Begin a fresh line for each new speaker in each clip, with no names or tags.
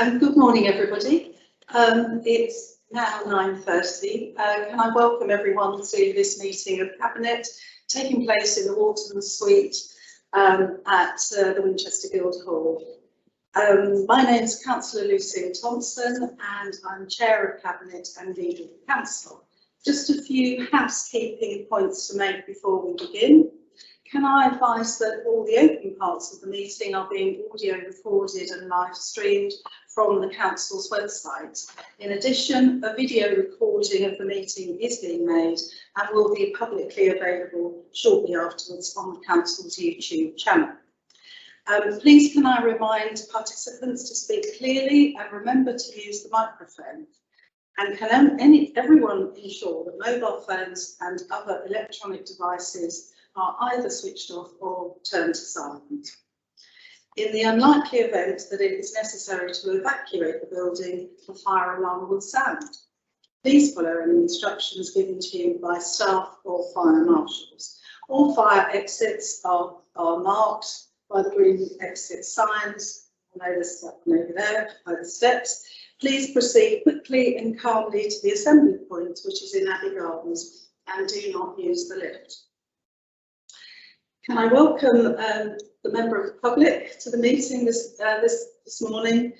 Good morning, everybody. It's now 9:30. Can I welcome everyone to this meeting of Cabinet taking place in the Wharton Suite at the Winchester Guildhall. My name is Councillor Lucille Thompson and I'm Chair of Cabinet and Leader of the Council. Just a few housekeeping points to make before we begin. Can I advise that all the open parts of the meeting are being audio recorded and live streamed from the Council's website. In addition, a video recording of the meeting is being made and will be publicly available shortly afterwards on the Council's YouTube channel. Please can I remind participants to speak clearly and remember to use the microphone. And can everyone ensure that mobile phones and other electronic devices are either switched off or turned to silent. In the unlikely event that it is necessary to evacuate the building, the fire alarm will sound. Please follow any instructions given to you by staff or fire marshals. All fire exits are marked by the green exit signs. I know there's one over there by the steps. Please proceed quickly and calmly to the assembly point, which is in Abbey Gardens, and do not use the lift. Can I welcome the member of the public to the meeting this morning?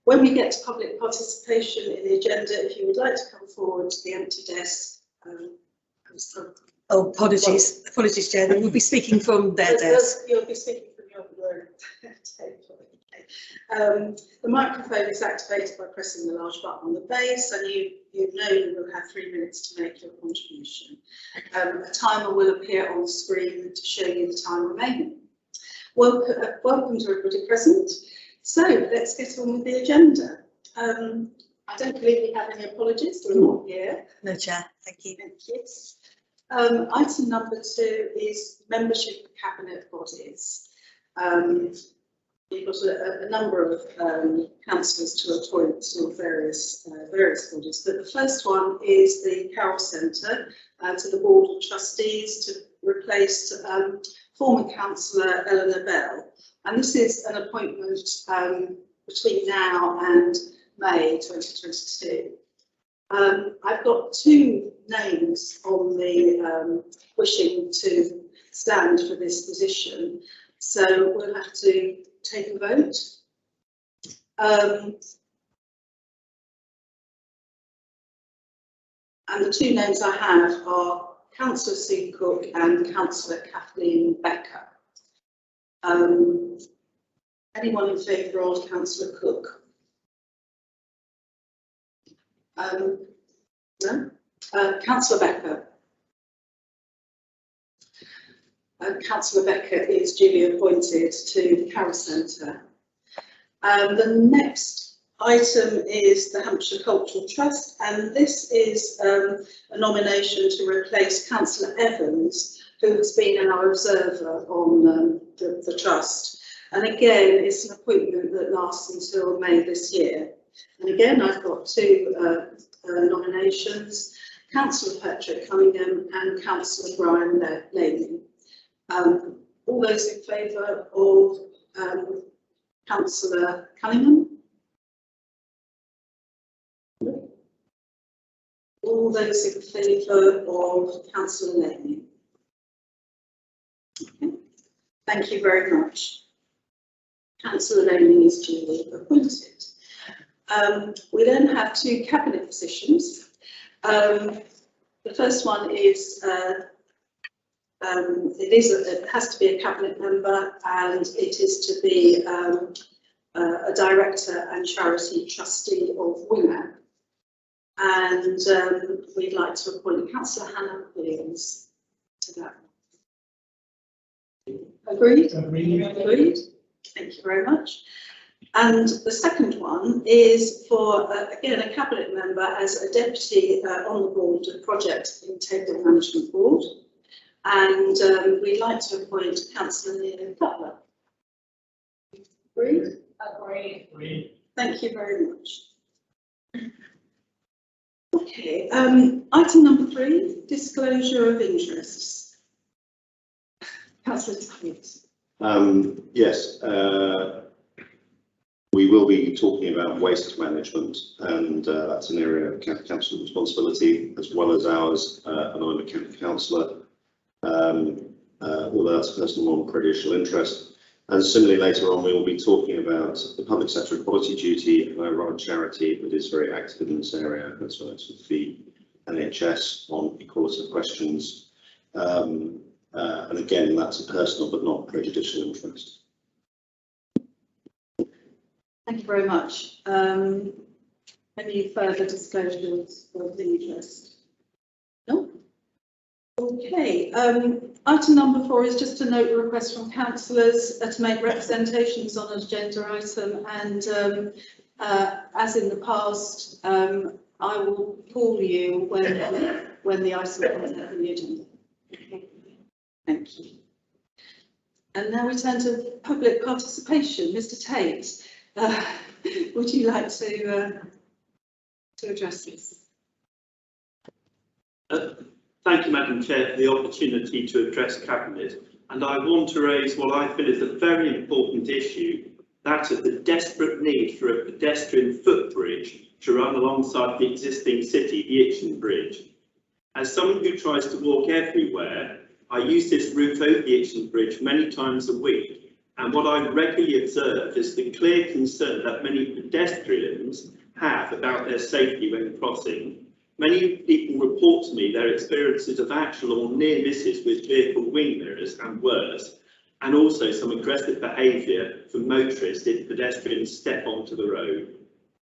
When we get to public participation in the agenda, if you would like to come forward to the empty desk.
Oh, apologies, Chair. We'll be speaking from their desk.
You'll be speaking from your table. The microphone is activated by pressing the large button on the base, and you know you will have 3 minutes to make your contribution. A timer will appear on the screen to show you the time remaining. Welcome to everybody present. So let's get on with the agenda. I don't believe we have any apologies. We're not here.
No, Chair. Thank you.
Thank you. Item number 2 is membership of cabinet bodies. We've got a number of councillors to appoint to various bodies, but the first one is the Carroll Centre to the Board of Trustees to replace former councillor Eleanor Bell, and this is an appointment between now and May 2022. I've got 2 names on the wishing to stand for this position, so we'll have to take a vote. And the 2 names I have are Councillor Sue Cook and Councillor Kathleen Becker. Anyone in favour of Councillor Cook? No? Councillor Becker. Councillor Becker is duly appointed to the Carroll Centre. The next item is the Hampshire Cultural Trust, and this is a nomination to replace Councillor Evans, who has been our observer on the Trust. And again, it's an appointment that lasts until May this year. And again, I've got 2 nominations, Councillor Patrick Cunningham and Councillor Brian Laney. All those in favour of Councillor Cunningham? All those in favour of Councillor Laney? Okay. Thank you very much. Councillor Laney is duly appointed. We then have 2 cabinet positions. The first one is it has to be a cabinet member, and it is to be a director and charity trustee of WINAP. And we'd like to appoint Councillor Hannah Williams to that. Agreed? Agreed. Thank you very much. And the second one is for, again, a cabinet member as a deputy on the board of Project Integral Management Board. And we'd like to appoint Councillor Neil Butler. Agreed? Agreed. Thank you very much. Okay, item number 3, disclosure of interests. Councillor Tuckett.
Yes, We will be talking about waste management, and that's an area of council responsibility as well as ours, and I'm a county councillor, although that's a personal non-prejudicial interest. And similarly, later on, we will be talking about the public sector equality duty, and I run a charity that is very active in this area, as well as with the NHS on equality questions. And again, that's a personal but not prejudicial interest.
Thank you very much. Any further disclosures of the interest? No? Okay. Item number 4 is just to note the request from councillors to make representations on an agenda item, and as in the past, I will call you when the item comes up on the agenda. Okay. Thank you. And now we turn to public participation. Mr. Tate, would you like to address this?
Thank you, Madam Chair, for the opportunity to address Cabinet. And I want to raise what I feel is a very important issue, that of the desperate need for a pedestrian footbridge to run alongside the existing city, the Itchen Bridge. As someone who tries to walk everywhere, I use this route over the Itchen Bridge many times a week. And what I regularly observe is the clear concern that many pedestrians have about their safety when crossing. Many people report to me their experiences of actual or near misses with vehicle wing mirrors and worse, and also some aggressive behaviour from motorists if pedestrians step onto the road.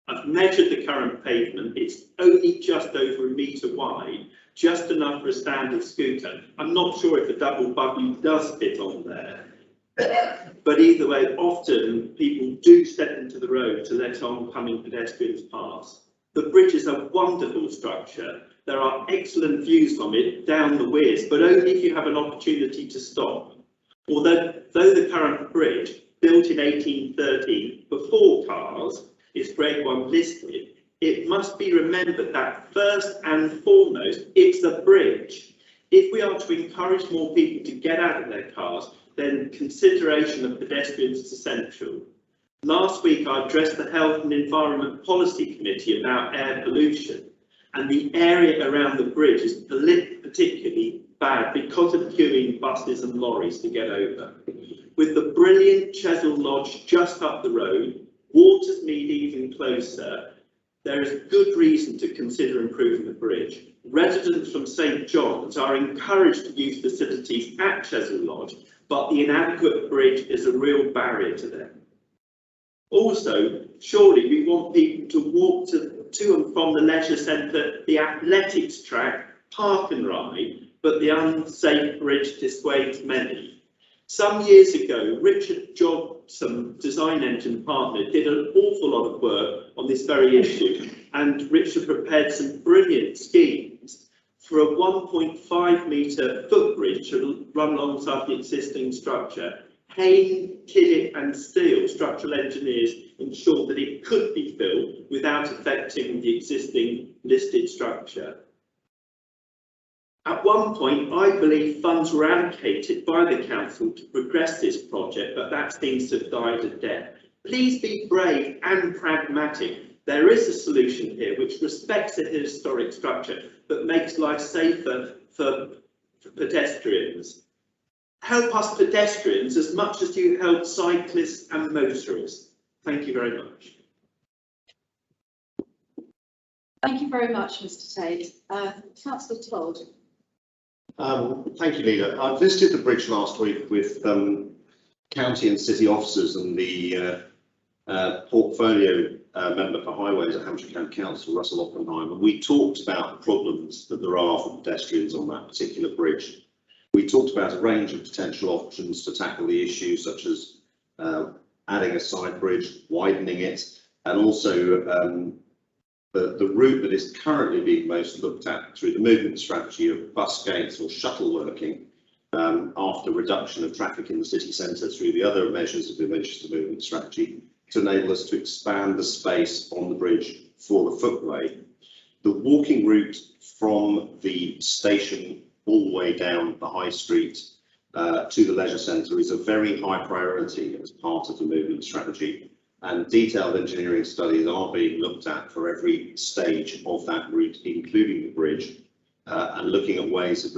I've measured the current pavement, it's only just over a metre wide, just enough for a standard scooter. I'm not sure if a double buggy does fit on there, but either way, often people do step into the road to let oncoming pedestrians pass. The bridge is a wonderful structure. There are excellent views from it down the weirs, but only if you have an opportunity to stop. Although the current bridge, built in 1830 before cars, is Grade 1 listed, it must be remembered that first and foremost, it's a bridge. If we are to encourage more people to get out of their cars, then consideration of pedestrians is essential. Last week, I addressed the Health and Environment Policy Committee about air pollution, and the area around the bridge is particularly bad because of queuing buses and lorries to get over. With the brilliant Chesil Lodge just up the road, Watersmead even closer, there is good reason to consider improving the bridge. Residents from St John's are encouraged to use facilities at Chesil Lodge, but the inadequate bridge is a real barrier to them. Also, surely we want people to walk to and from the leisure centre, the athletics track, park and ride, but the unsafe bridge dissuades many. Some years ago, Richard Jobson, design engine partner, did an awful lot of work on this very issue, and Richard prepared some brilliant schemes for a 1.5 metre footbridge to run alongside the existing structure. Hain, Kiddick and Steele, structural engineers, ensured that it could be built without affecting the existing listed structure. At one point, I believe funds were allocated by the council to progress this project, but that seems to have died a death. Please be brave and pragmatic. There is a solution here which respects the historic structure, but makes life safer for pedestrians. Help us pedestrians as much as you help cyclists and motorists. Thank you very much.
Thank you very much, Mr. Tate. Councillor Todd.
Thank you, Leader. I visited the bridge last week with county and city officers and the portfolio member for highways at Hampshire County Council, Russell Oppenheim, and we talked about the problems that there are for pedestrians on that particular bridge. We talked about a range of potential options to tackle the issue, such as adding a side bridge, widening it, and also the route that is currently being most looked at through the movement strategy of bus gates or shuttle working after reduction of traffic in the city centre through the other measures of the Manchester movement strategy to enable us to expand the space on the bridge for the footway. The walking route from the station all the way down the high street to the leisure centre is a very high priority as part of the movement strategy. and detailed engineering studies are being looked at for every stage of that route, including the bridge, and looking at ways of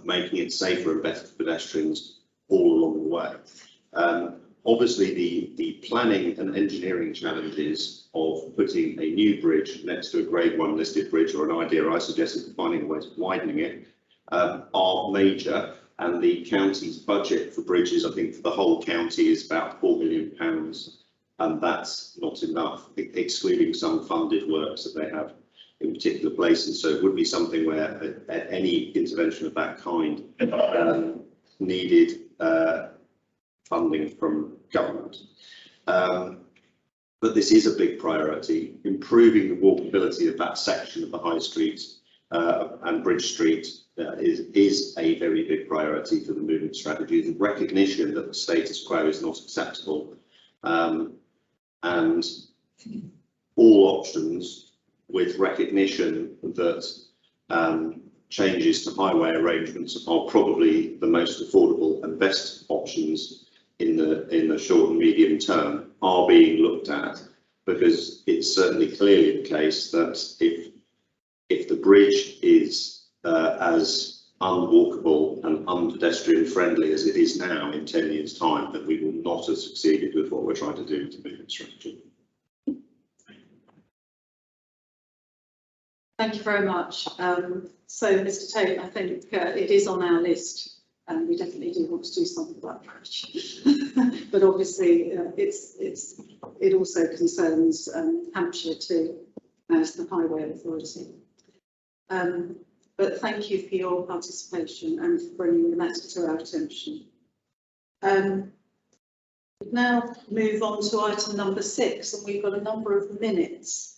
making it safer and better for pedestrians all along the way. Obviously, the planning and engineering challenges of putting a new bridge next to a Grade 1 listed bridge, or an idea I suggested for finding a way of widening it, are major. And the county's budget for bridges, I think, for the whole county is about £4 million, and that's not enough, excluding some funded works that they have in particular places. So it would be something where any intervention of that kind needed funding from government. But this is a big priority. Improving the walkability of that section of the High Street and Bridge Street is a very big priority for the movement strategy. The recognition that the status quo is not acceptable, and all options, with recognition that changes to highway arrangements are probably the most affordable and best options in the short and medium term, are being looked at, because it's certainly clearly the case that if the bridge is as unwalkable and unpedestrian friendly as it is now in 10 years' time, then we will not have succeeded with what we're trying to do to movement strategy.
Thank you very much. So, Mr. Tate, I think it is on our list, and we definitely do want to do something about bridge. But obviously, it also concerns Hampshire too, as the Highway Authority. But thank you for your participation and for bringing the matter to our attention. We now move on to item number 6, and we've got a number of minutes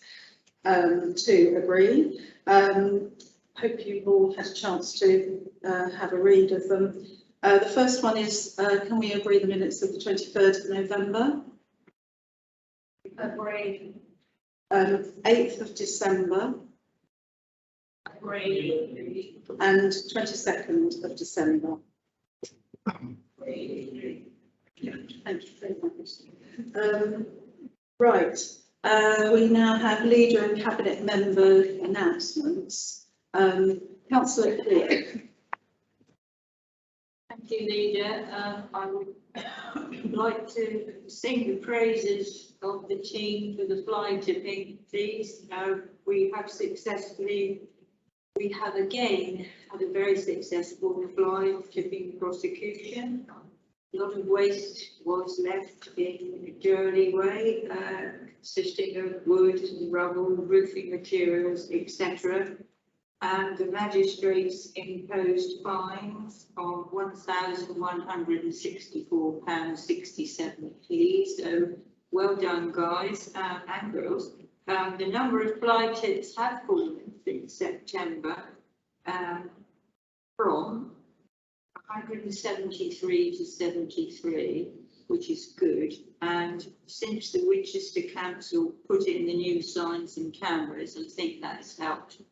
to agree. Hope you've all had a chance to have a read of them. The first one is, can we agree the minutes of the 23rd of November? Agree. 8th of December. Agree. And 22nd of December. Agree. Yeah, thank you very much. Right. We now have leader and cabinet member announcements. Councillor Clear.
Thank you, Leader. I would like to sing the praises of the team for the fly tipping, please. We have again had a very successful fly tipping prosecution. A lot of waste was left in Durley Way, consisting of wood, rubble, roofing materials, etc. And the magistrates imposed fines of £1,164.67. So well done, guys and girls. The number of fly tips have fallen since September from 173 to 73, which is good. And since the Winchester Council put in the new signs and cameras, I think that's helped a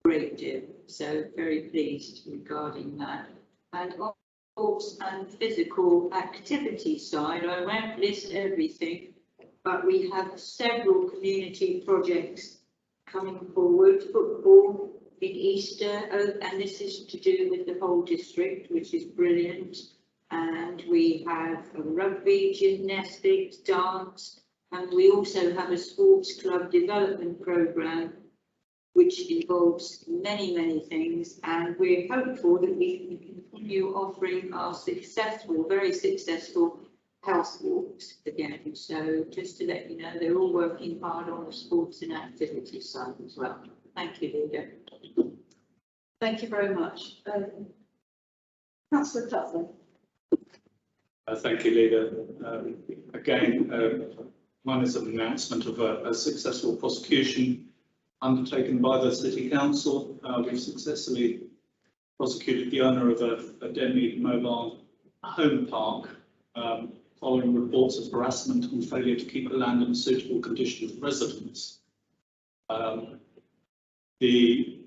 great deal. So very pleased regarding that. And on sports and physical activity side, I won't list everything, but we have several community projects coming forward. Football in Easter, and this is to do with the whole district, which is brilliant. And we have a rugby, gymnastics, dance, and we also have a sports club development programme, which involves many, many things. And we're hopeful that we can continue offering our successful, very successful house walks again. So just to let you know, they're all working hard on the sports and activity side as well. Thank you, Leader.
Thank you very much. Councillor Cutler.
Thank you, Leader. Again, mine is an announcement of a successful prosecution undertaken by the City Council. We've successfully prosecuted the owner of a Denmead mobile home park following reports of harassment and failure to keep the land in suitable condition for residents. The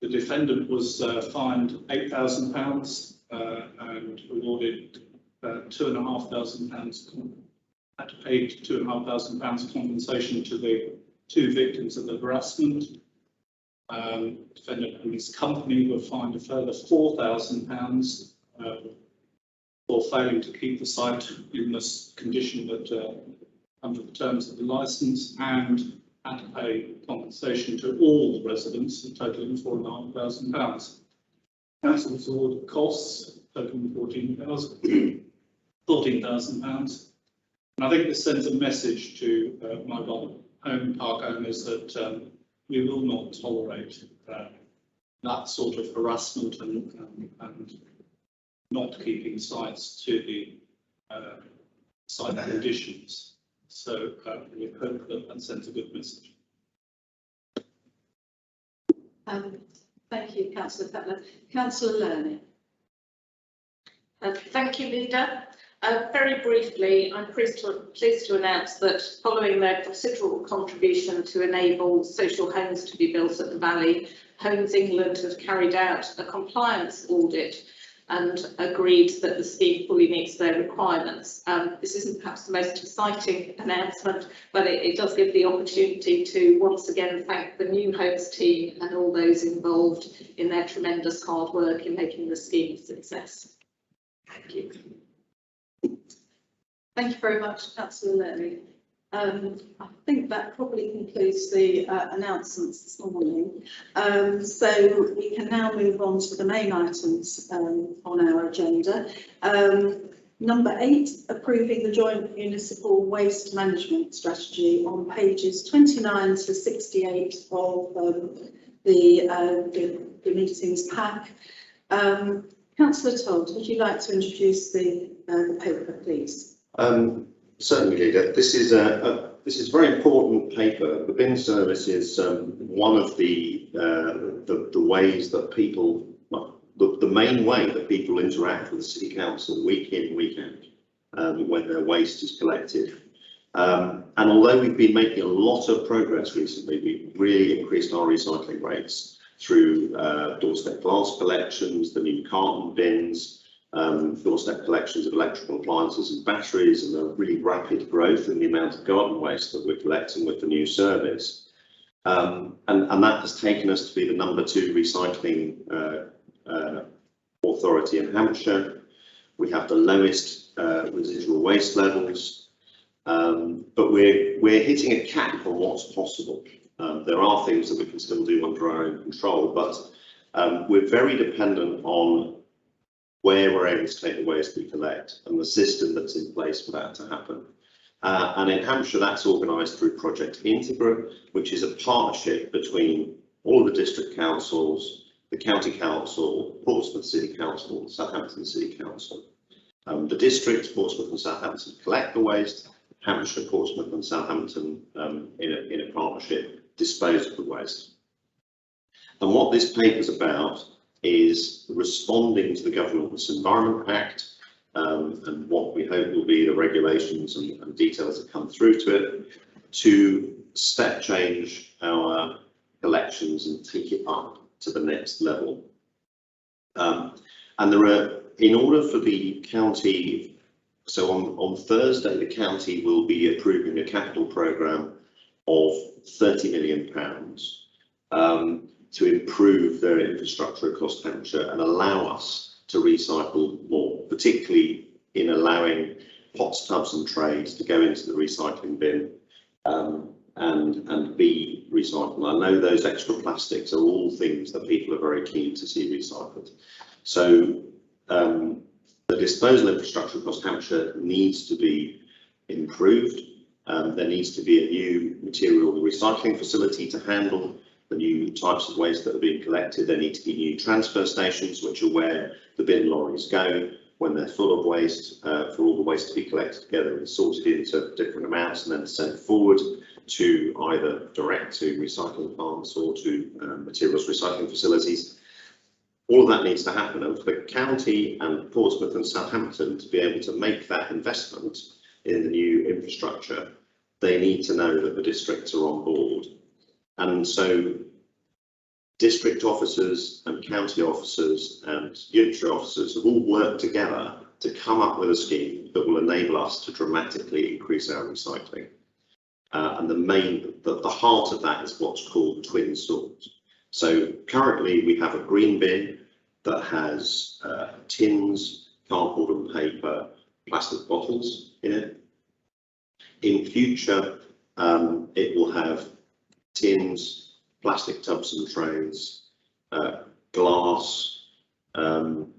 defendant was fined £8,000 and awarded £2,500 had to pay £2,500 compensation to the 2 victims of the harassment. Defendant and his company were fined a further £4,000 for failing to keep the site in this condition that under the terms of the licence, and had to pay compensation to all the residents, totaling £4,500. Council was awarded costs totaling £14,000. And I think this sends a message to mobile home park owners that we will not tolerate that sort of harassment and not keeping sites to the site conditions. So we hope that sends a good message.
Thank you, Councillor Cutler. Councillor Learning.
Thank you, Leader. Very briefly, I'm pleased to announce that following their considerable contribution to enable social homes to be built at the Valley, Homes England have carried out a compliance audit and agreed that the scheme fully meets their requirements. This isn't perhaps the most exciting announcement, but it does give the opportunity to once again thank the New Homes team and all those involved in their tremendous hard work in making the scheme a success. Thank you.
Thank you very much, Councillor Learning. I think that probably concludes the announcements this morning. So we can now move on to the main items on our agenda. Number 8, approving the joint municipal waste management strategy on pages 29 to 68 of the meetings pack. Councillor Todd, would you like to introduce the paper, please?
Certainly, Leader. This is a very important paper. The bin service is one of the ways that people, well, the main way that people interact with the City Council week in, week out, when their waste is collected. And although we've been making a lot of progress recently, we've really increased our recycling rates through doorstep glass collections, the new carton bins, doorstep collections of electrical appliances and batteries, and a really rapid growth in the amount of garden waste that we're collecting with the new service. And that has taken us to be the number 2 recycling authority in Hampshire. We have the lowest residual waste levels, but we're hitting a cap on what's possible. There are things that we can still do under our own control, but we're very dependent on where we're able to take the waste we collect and the system that's in place for that to happen. And in Hampshire, that's organised through Project Integra, which is a partnership between all of the district councils, the county council, Portsmouth City Council, Southampton City Council. The districts, Portsmouth and Southampton, collect the waste. Hampshire, Portsmouth and Southampton, in a partnership, dispose of the waste. And what this paper is about is responding to the Government's Environment Act and what we hope will be the regulations and details that come through to it, to step change our collections and take it up to the next level. And there are, in order for the county, so on Thursday, the county will be approving a capital programme of £30 million to improve their infrastructure across Hampshire and allow us to recycle more, particularly in allowing pots, tubs and trays to go into the recycling bin and be recycled. I know those extra plastics are all things that people are very keen to see recycled. So the disposal infrastructure across Hampshire needs to be improved. There needs to be a new material recycling facility to handle the new types of waste that are being collected. There need to be new transfer stations, which are where the bin lorries go when they're full of waste, for all the waste to be collected together and sorted into different amounts and then sent forward to either direct to recycling plants or to materials recycling facilities. All of that needs to happen, and for the county and Portsmouth and Southampton to be able to make that investment in the new infrastructure, they need to know that the districts are on board. And so district officers and county officers and unitary officers have all worked together to come up with a scheme that will enable us to dramatically increase our recycling. And the heart of that is what's called twin sort. So currently we have a green bin that has tins, cardboard and paper, plastic bottles in it. In future, it will have tins, plastic tubs and trays, glass, and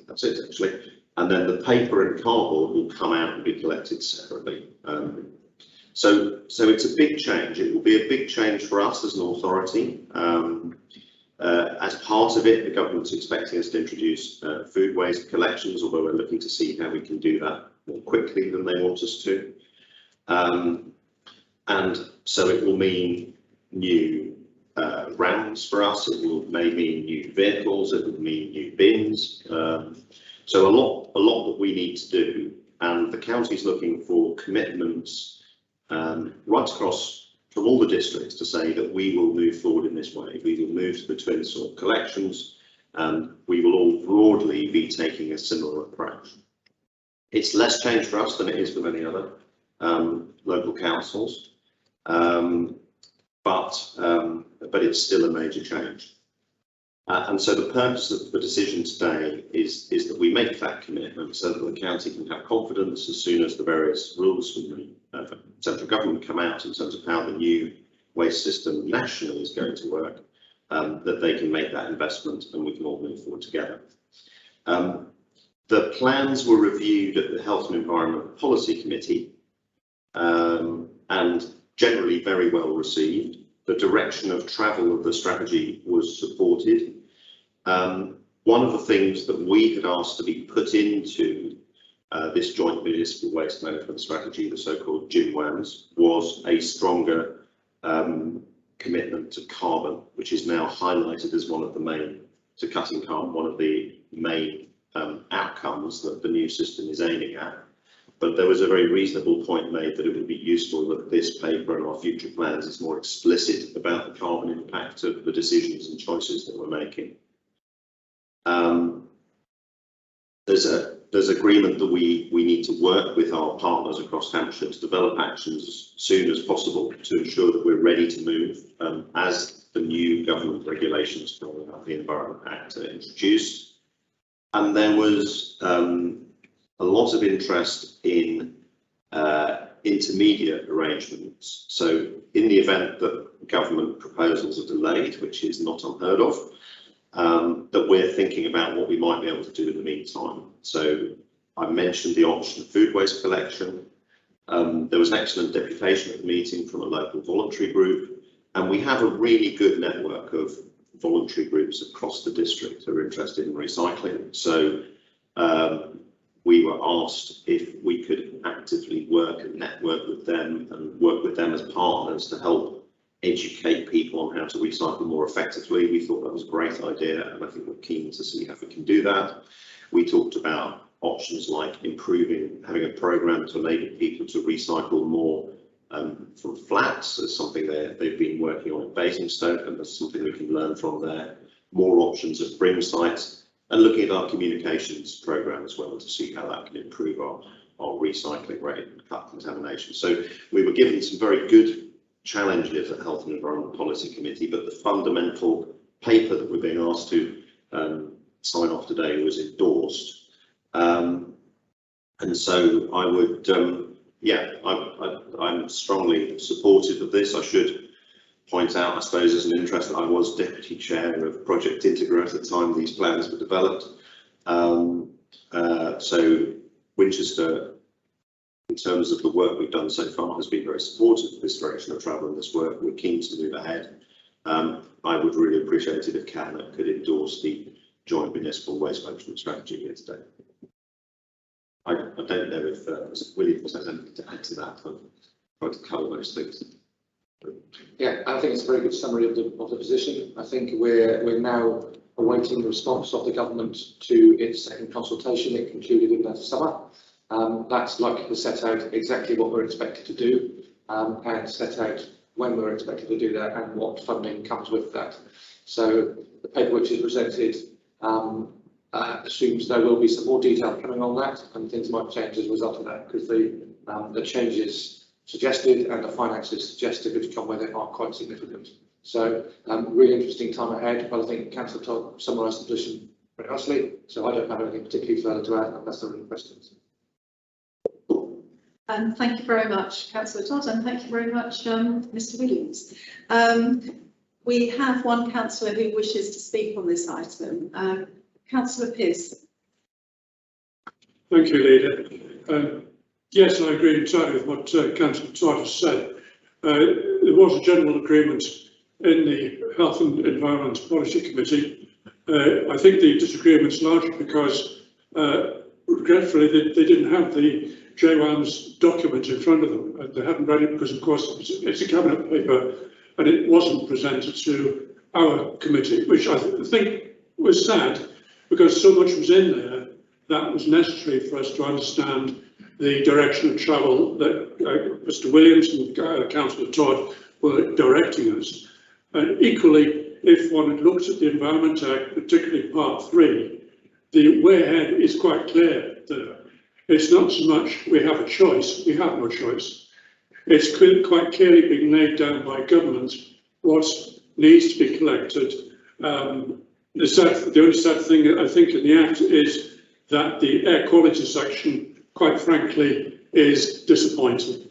that's it actually. And then the paper and cardboard will come out and be collected separately. So it's a big change. It will be a big change for us as an authority. As part of it, the government's expecting us to introduce food waste collections, although we're looking to see how we can do that more quickly than they want us to. And so it will mean new rounds for us. It may mean new vehicles. It will mean new bins. So a lot that we need to do, and the county's looking for commitments right across from all the districts to say that we will move forward in this way. We will move to the twin sort collections, and we will all broadly be taking a similar approach. It's less change for us than it is for many other local councils, but it's still a major change. And so the purpose of the decision today is that we make that commitment so that the county can have confidence as soon as the various rules from the central government come out in terms of how the new waste system nationally is going to work, that they can make that investment and we can all move forward together. The plans were reviewed at the Health and Environment Policy Committee and generally very well received. The direction of travel of the strategy was supported. One of the things that we had asked to be put into this joint municipal waste management strategy, the so-called JMWAMS, was a stronger commitment to carbon, which is now highlighted as one of the main, to cutting carbon, one of the main outcomes that the new system is aiming at. But there was a very reasonable point made that it would be useful that this paper and our future plans is more explicit about the carbon impact of the decisions and choices that we're making. There's agreement that we need to work with our partners across Hampshire to develop actions as soon as possible to ensure that we're ready to move as the new government regulations following up the Environment Act are introduced. And there was a lot of interest in intermediate arrangements. So in the event that government proposals are delayed, which is not unheard of, that we're thinking about what we might be able to do in the meantime. So I mentioned the option of food waste collection. There was an excellent deputation at the meeting from a local voluntary group, and we have a really good network of voluntary groups across the district who are interested in recycling. So we were asked if we could actively work and network with them and work with them as partners to help educate people on how to recycle more effectively. We thought that was a great idea, and I think we're keen to see how we can do that. We talked about options like having a program to enable people to recycle more from flats. That's something they've been working on at Basingstoke, and that's something we can learn from there. More options at Brim sites, and looking at our communications program as well to see how that can improve our recycling rate and cut contamination. So we were given some very good challenges at Health and Environment Policy Committee, but the fundamental paper that we're being asked to sign off today was endorsed. And so I would, I'm strongly supportive of this. I should point out, I suppose, as an interest, that I was deputy chair of Project Integra at the time these plans were developed. So Winchester, in terms of the work we've done so far, has been very supportive of this direction of travel and this work. We're keen to move ahead. I would really appreciate it if Cabinet could endorse the joint municipal waste management strategy here today. I don't know if William has anything to add to that. I've tried to cover those things.
Yeah, I think it's a very good summary of the position. I think we're now awaiting the response of the government to its second consultation. It concluded in the summer. That's likely to set out exactly what we're expected to do and set out when we're expected to do that and what funding comes with that. So the paper which is presented assumes there will be some more detail coming on that, and things might change as a result of that, because the changes suggested and the finances suggested which come with it are quite significant. So really interesting time ahead, but I think Councillor Todd summarised the position very nicely, so I don't have anything particularly further to add unless there are any questions.
Thank you very much, Councillor Todd, and thank you very much, Mr. Williams. We have one councillor who wishes to speak on this item. Councillor Pearce.
Thank you, Leader. Yes, I agree entirely with what Councillor Todd has said. There was a general agreement in the Health and Environment Policy Committee. I think the disagreement's largely because, regretfully, they didn't have the JWAM's document in front of them. They hadn't read it because, of course, it's a cabinet paper and it wasn't presented to our committee, which I think was sad because so much was in there that was necessary for us to understand the direction of travel that Mr. Williams and Councillor Todd were directing us. And equally, if one had looked at the Environment Act, particularly Part 3, the way ahead is quite clear there. It's not so much we have a choice, we have no choice. It's quite clearly being laid down by government what needs to be collected. The only sad thing I think in the Act is that the air quality section, quite frankly, is disappointing.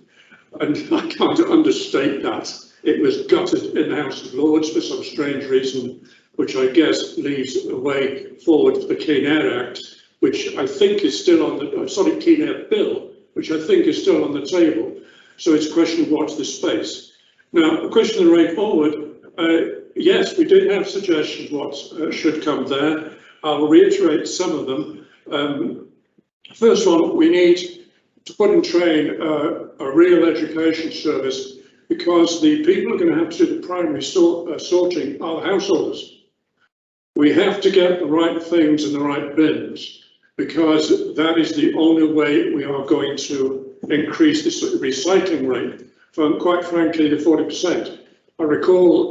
And I can't understate that. It was gutted in the House of Lords for some strange reason, which I guess leaves a way forward for the Clean Air Act, which I think is still on the, Clean Air Bill, which I think is still on the table. So it's a question of what's the space. Now, a question of the way forward, yes, we did have suggestions what should come there. I'll reiterate some of them. First one, we need to put in train a real education service because the people who are going to have to do the primary sorting are the householders. We have to get the right things in the right bins because that is the only way we are going to increase the recycling rate from, quite frankly, the 40%. I recall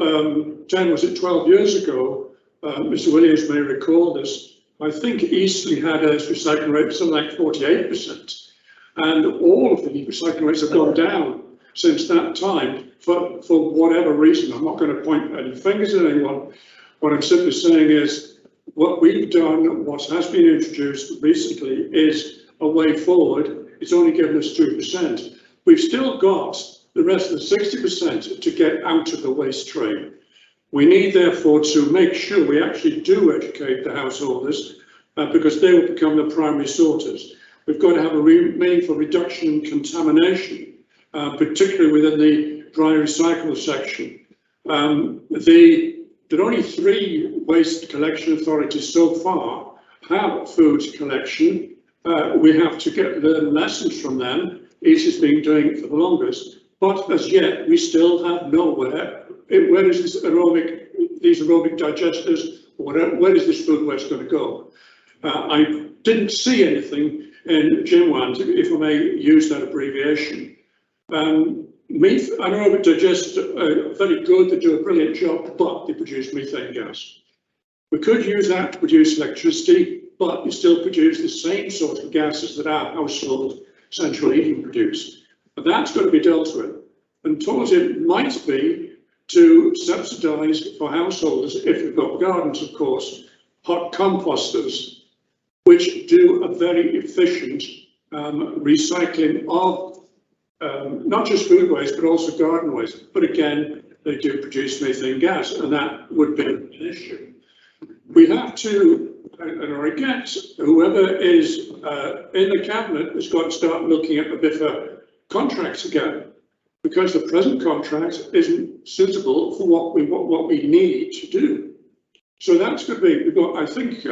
12 years ago, Mr. Williams may recall this, I think Eastleigh had a recycling rate of something like 48%. And all of the recycling rates have gone down since that time for whatever reason. I'm not going to point any fingers at anyone. What I'm simply saying is what we've done, what has been introduced recently is a way forward. It's only given us 2%. We've still got the rest of the 60% to get out of the waste train. We need, therefore, to make sure we actually do educate the householders because they will become the primary sorters. We've got to have a meaningful reduction in contamination, particularly within the dry recycle section. There are only 3 waste collection authorities so far have food collection. We have to learn lessons from them. Each has been doing it for the longest, but as yet we still have nowhere. Where is these aerobic digesters? Where is this food waste going to go? I didn't see anything in GenWANs, if I may use that abbreviation. Anaerobic digesters are very good, they do a brilliant job, but they produce methane gas. We could use that to produce electricity, but you still produce the same sort of gases that our household central heating produce. But that's got to be dealt with. And towards it might be to subsidise for householders, if you've got gardens, of course, hot composters, which do a very efficient recycling of not just food waste, but also garden waste. But again, they do produce methane gas, and that would be an issue. We have to, and I guess whoever is in the cabinet has got to start looking at the BIFA contracts again, because the present contract isn't suitable for what we need to do. So that's going to be, we've got, I think,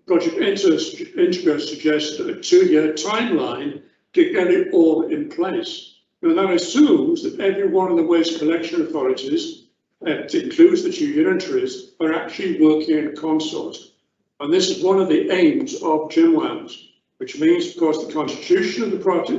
Project Integra suggests a 2-year timeline to get it all in place. Now that assumes that every one of the waste collection authorities, it includes the 2 unitaries, are actually working in consort. And this is one of the aims of GenWANs, which means, of course, the constitution of the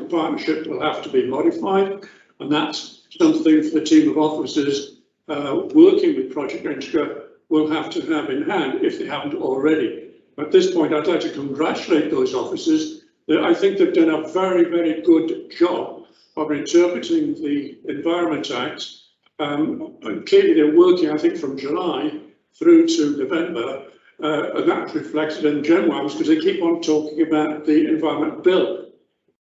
partnership will have to be modified, and that's something for the team of officers working with Project Integra will have to have in hand if they haven't already. At this point, I'd like to congratulate those officers. I think they've done a very, very good job of interpreting the Environment Act. And clearly they're working, I think, from July through to November, and that's reflected in GenWams because they keep on talking about the Environment Bill.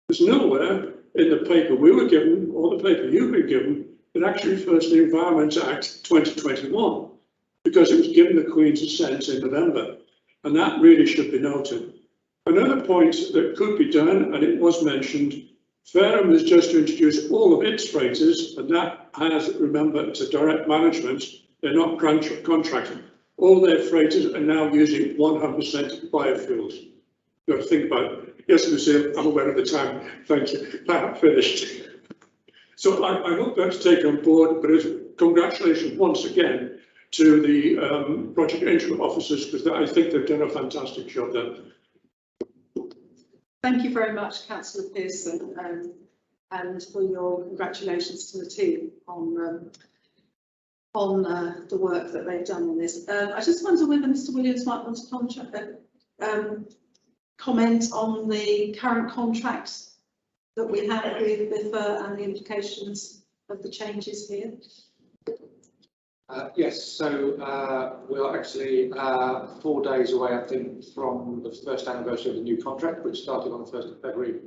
There's nowhere in the paper we were given, or the paper you've been given, that actually refers to the Environment Act 2021, because it was given the Queen's assent in November, and that really should be noted. Another point that could be done, and it was mentioned, Fareham has just introduced all of its freighters, and that has, remember, it's a direct management, they're not contracted. All their freighters are now using 100% biofuels. You've got to think about it. Yes, Lucille, I'm aware of the time. Thank you. I'm finished. So I hope that's taken on board, but congratulations once again to the project interim officers, because I think they've done a fantastic job there.
Thank you very much, Councillor Pearson, and for your congratulations to the team on the work that they've done on this. I just wonder whether Mr. Williams might want to comment on the current contract that we have with BIFA and the implications of the changes here.
Yes, so we're actually 4 days away, I think, from the first anniversary of the new contract, which started on the 1st of February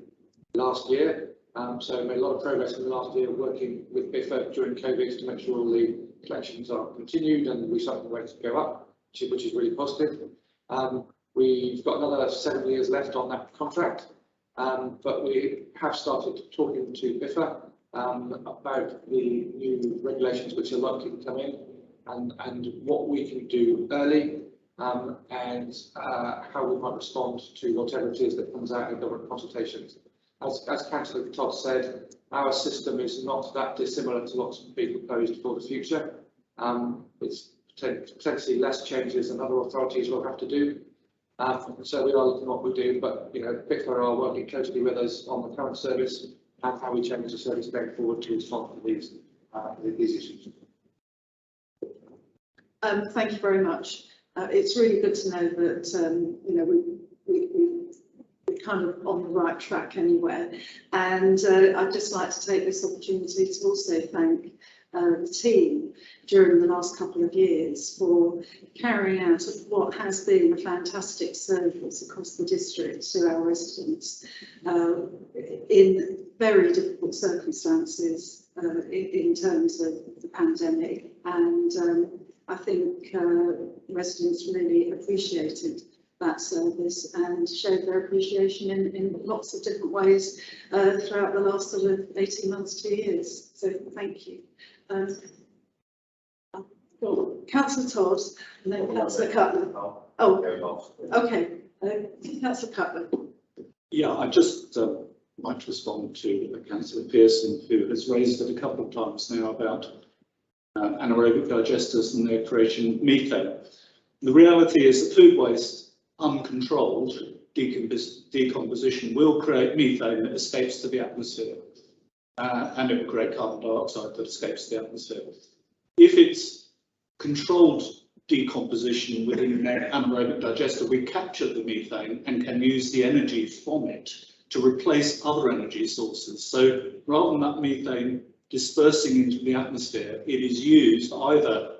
last year. So we made a lot of progress in the last year working with BIFA during COVID to make sure all the collections are continued and recycling rates go up, which is really positive. We've got another 7 years left on that contract, but we have started talking to BIFA about the new regulations which are likely to come in, and what we can do early, and how we might respond to whatever it is that comes out in government consultations. As Councillor Todd said, our system is not that dissimilar to what's being proposed for the future. It's potentially less changes than other authorities will have to do. So we are looking at what we do, but BIFA are working closely with us on the current service and how we change the service going forward to respond to these issues.
Thank you very much. It's really good to know that we're kind of on the right track anyway. And I'd just like to take this opportunity to also thank the team during the last couple of years for carrying out what has been a fantastic service across the district to our residents in very difficult circumstances in terms of the pandemic. And I think residents really appreciated that service and showed their appreciation in lots of different ways throughout the last sort of 18 months, 2 years. So thank you. Councillor Todd and then Councillor Cutler. Oh, okay. Councillor Cutler.
Yeah, I just like to respond to Councillor Pearson, who has raised it a couple of times now about anaerobic digesters and their creating methane. The reality is that food waste, uncontrolled decomposition, will create methane that escapes to the atmosphere, and it will create carbon dioxide that escapes the atmosphere. If it's controlled decomposition within an anaerobic digester, we capture the methane and can use the energy from it to replace other energy sources. So rather than that methane dispersing into the atmosphere, it is used either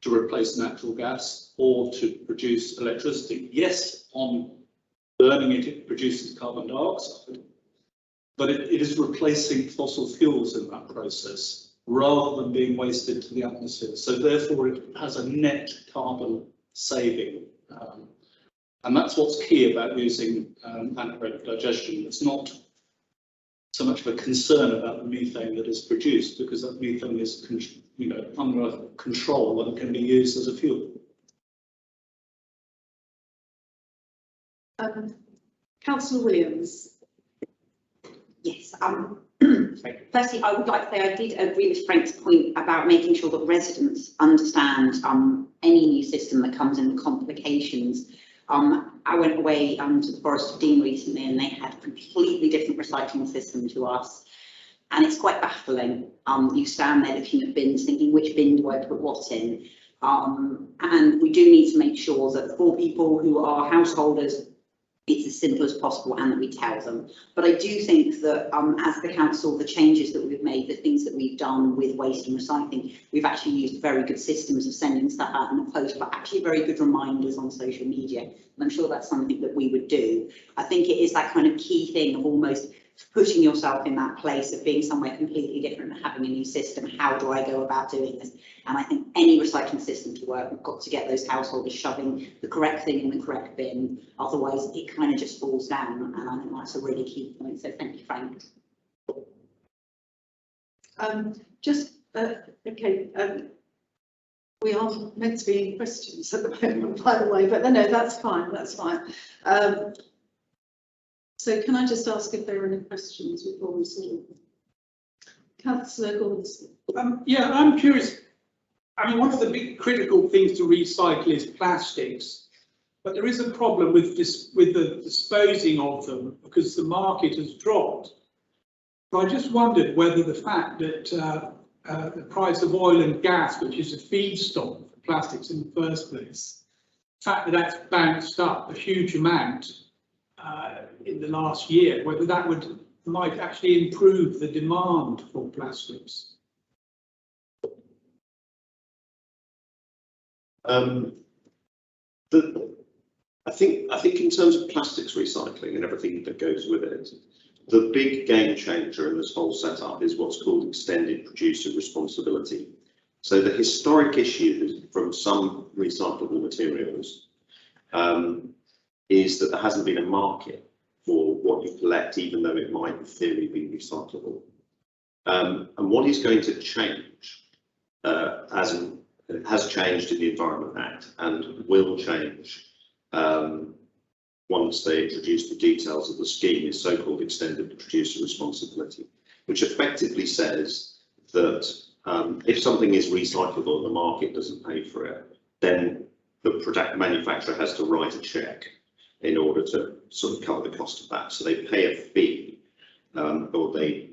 to replace natural gas or to produce electricity. Yes, on burning it, it produces carbon dioxide, but it is replacing fossil fuels in that process rather than being wasted to the atmosphere. So therefore it has a net carbon saving. And that's what's key about using anaerobic digestion. It's not so much of a concern about the methane that is produced, because that methane is under control and can be used as a fuel.
Councillor Williams.
Yes. Firstly, I would like to say I did agree with Frank's point about making sure that residents understand any new system that comes in, the complications. I went away to the Forest of Dean recently, and they had a completely different recycling system to us, and it's quite baffling. You stand there looking at bins thinking, which bin do I put what in? And we do need to make sure that for people who are householders, it's as simple as possible and that we tell them. But I do think that as the council, the changes that we've made, the things that we've done with waste and recycling, we've actually used very good systems of sending stuff out in the post, but actually very good reminders on social media. And I'm sure that's something that we would do. I think it is that kind of key thing of almost putting yourself in that place of being somewhere completely different and having a new system. How do I go about doing this? And I think any recycling system to work, we've got to get those householders shoving the correct thing in the correct bin. Otherwise, it kind of just falls down. And I think that's a really key point. So thank you, Frank.
We are meant to be in questions at the moment, by the way, but no, that's fine, that's fine. So can I just ask if there are any questions before we sort of... Councillor Gordon.
Yeah, I'm curious. I mean, one of the big critical things to recycle is plastics, but there is a problem with the disposing of them because the market has dropped. So I just wondered whether the fact that the price of oil and gas, which is a feedstock for plastics in the first place, the fact that that's bounced up a huge amount in the last year, whether that might actually improve the demand for plastics.
I think in terms of plastics recycling and everything that goes with it, the big game changer in this whole setup is what's called extended producer responsibility. So the historic issue from some recyclable materials is that there hasn't been a market for what you collect, even though it might in theory be recyclable. And what is going to change, has changed in the Environment Act and will change once they introduce the details of the scheme, is so-called extended producer responsibility, which effectively says that if something is recyclable and the market doesn't pay for it, then the product manufacturer has to write a check in order to sort of cover the cost of that. So they pay a fee, or they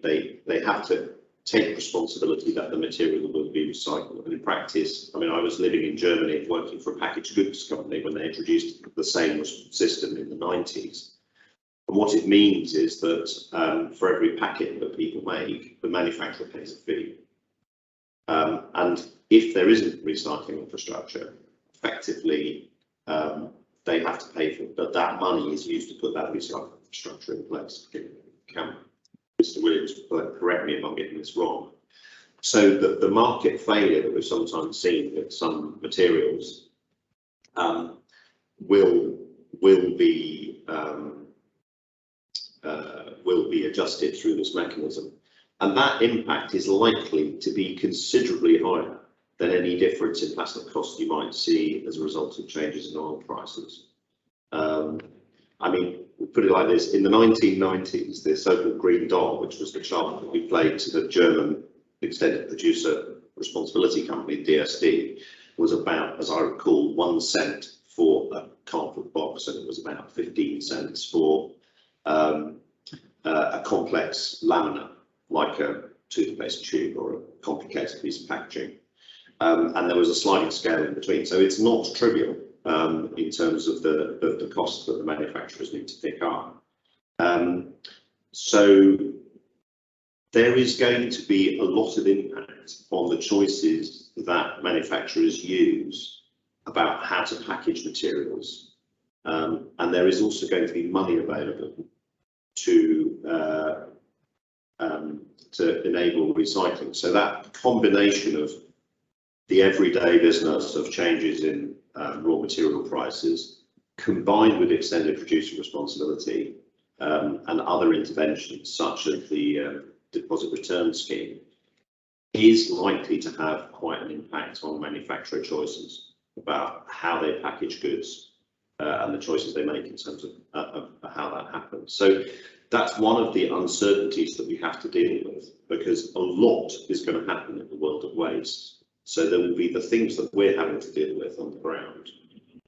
have to take responsibility that the material will be recycled. And in practice, I mean, I was living in Germany working for a packaged goods company when they introduced the same system in the 90s. And what it means is that for every packet that people make, the manufacturer pays a fee. And if there isn't recycling infrastructure, effectively, they have to pay for it, but that money is used to put that recycling infrastructure in place. Can Mr. Williams correct me if I'm getting this wrong? So the market failure that we've sometimes seen with some materials will be adjusted through this mechanism, and that impact is likely to be considerably higher than any difference in plastic costs you might see as a result of changes in oil prices. I mean, put it like this, in the 1990s, the so-called green dot, which was the chart that we played to the German extended producer responsibility company, DSD, was about, as I recall, 1 cent for a cardboard box, and it was about 15 cents for a complex laminate, like a toothpaste tube or a complicated piece of packaging. And there was a sliding scale in between. So it's not trivial in terms of the costs that the manufacturers need to pick up. So there is going to be a lot of impact on the choices that manufacturers use about how to package materials. And there is also going to be money available to enable recycling. So that combination of the everyday business of changes in raw material prices, combined with extended producer responsibility and other interventions such as the deposit return scheme, is likely to have quite an impact on manufacturer choices about how they package goods and the choices they make in terms of how that happens. So that's one of the uncertainties that we have to deal with, because a lot is going to happen in the world of waste. So there will be the things that we're having to deal with on the ground,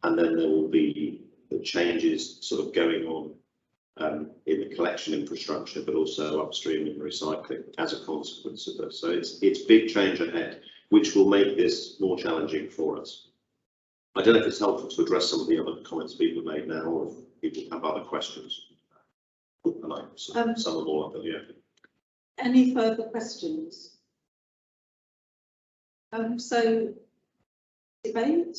and then there will be the changes sort of going on in the collection infrastructure, but also upstream in recycling as a consequence of this. So it's big change ahead. which will make this more challenging for us. I don't know if it's helpful to address some of the other comments people have made now, or if people have other questions. And I sum them all up at the end.
Any further questions? So debate.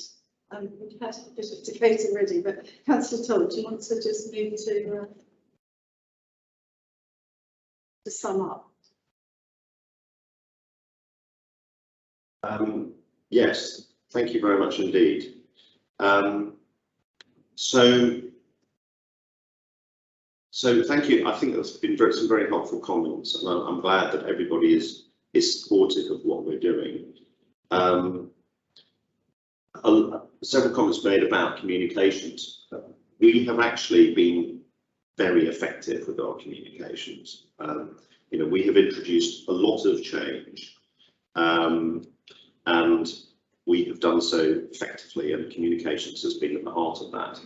We've had a bit of debate already, but Councillor Todd, do you want to just move to sum up?
Yes, thank you very much indeed. So thank you. I think that's been some very helpful comments, and I'm glad that everybody is supportive of what we're doing. Several comments made about communications. We have actually been very effective with our communications. You know, we have introduced a lot of change, and we have done so effectively, and communications has been at the heart of that.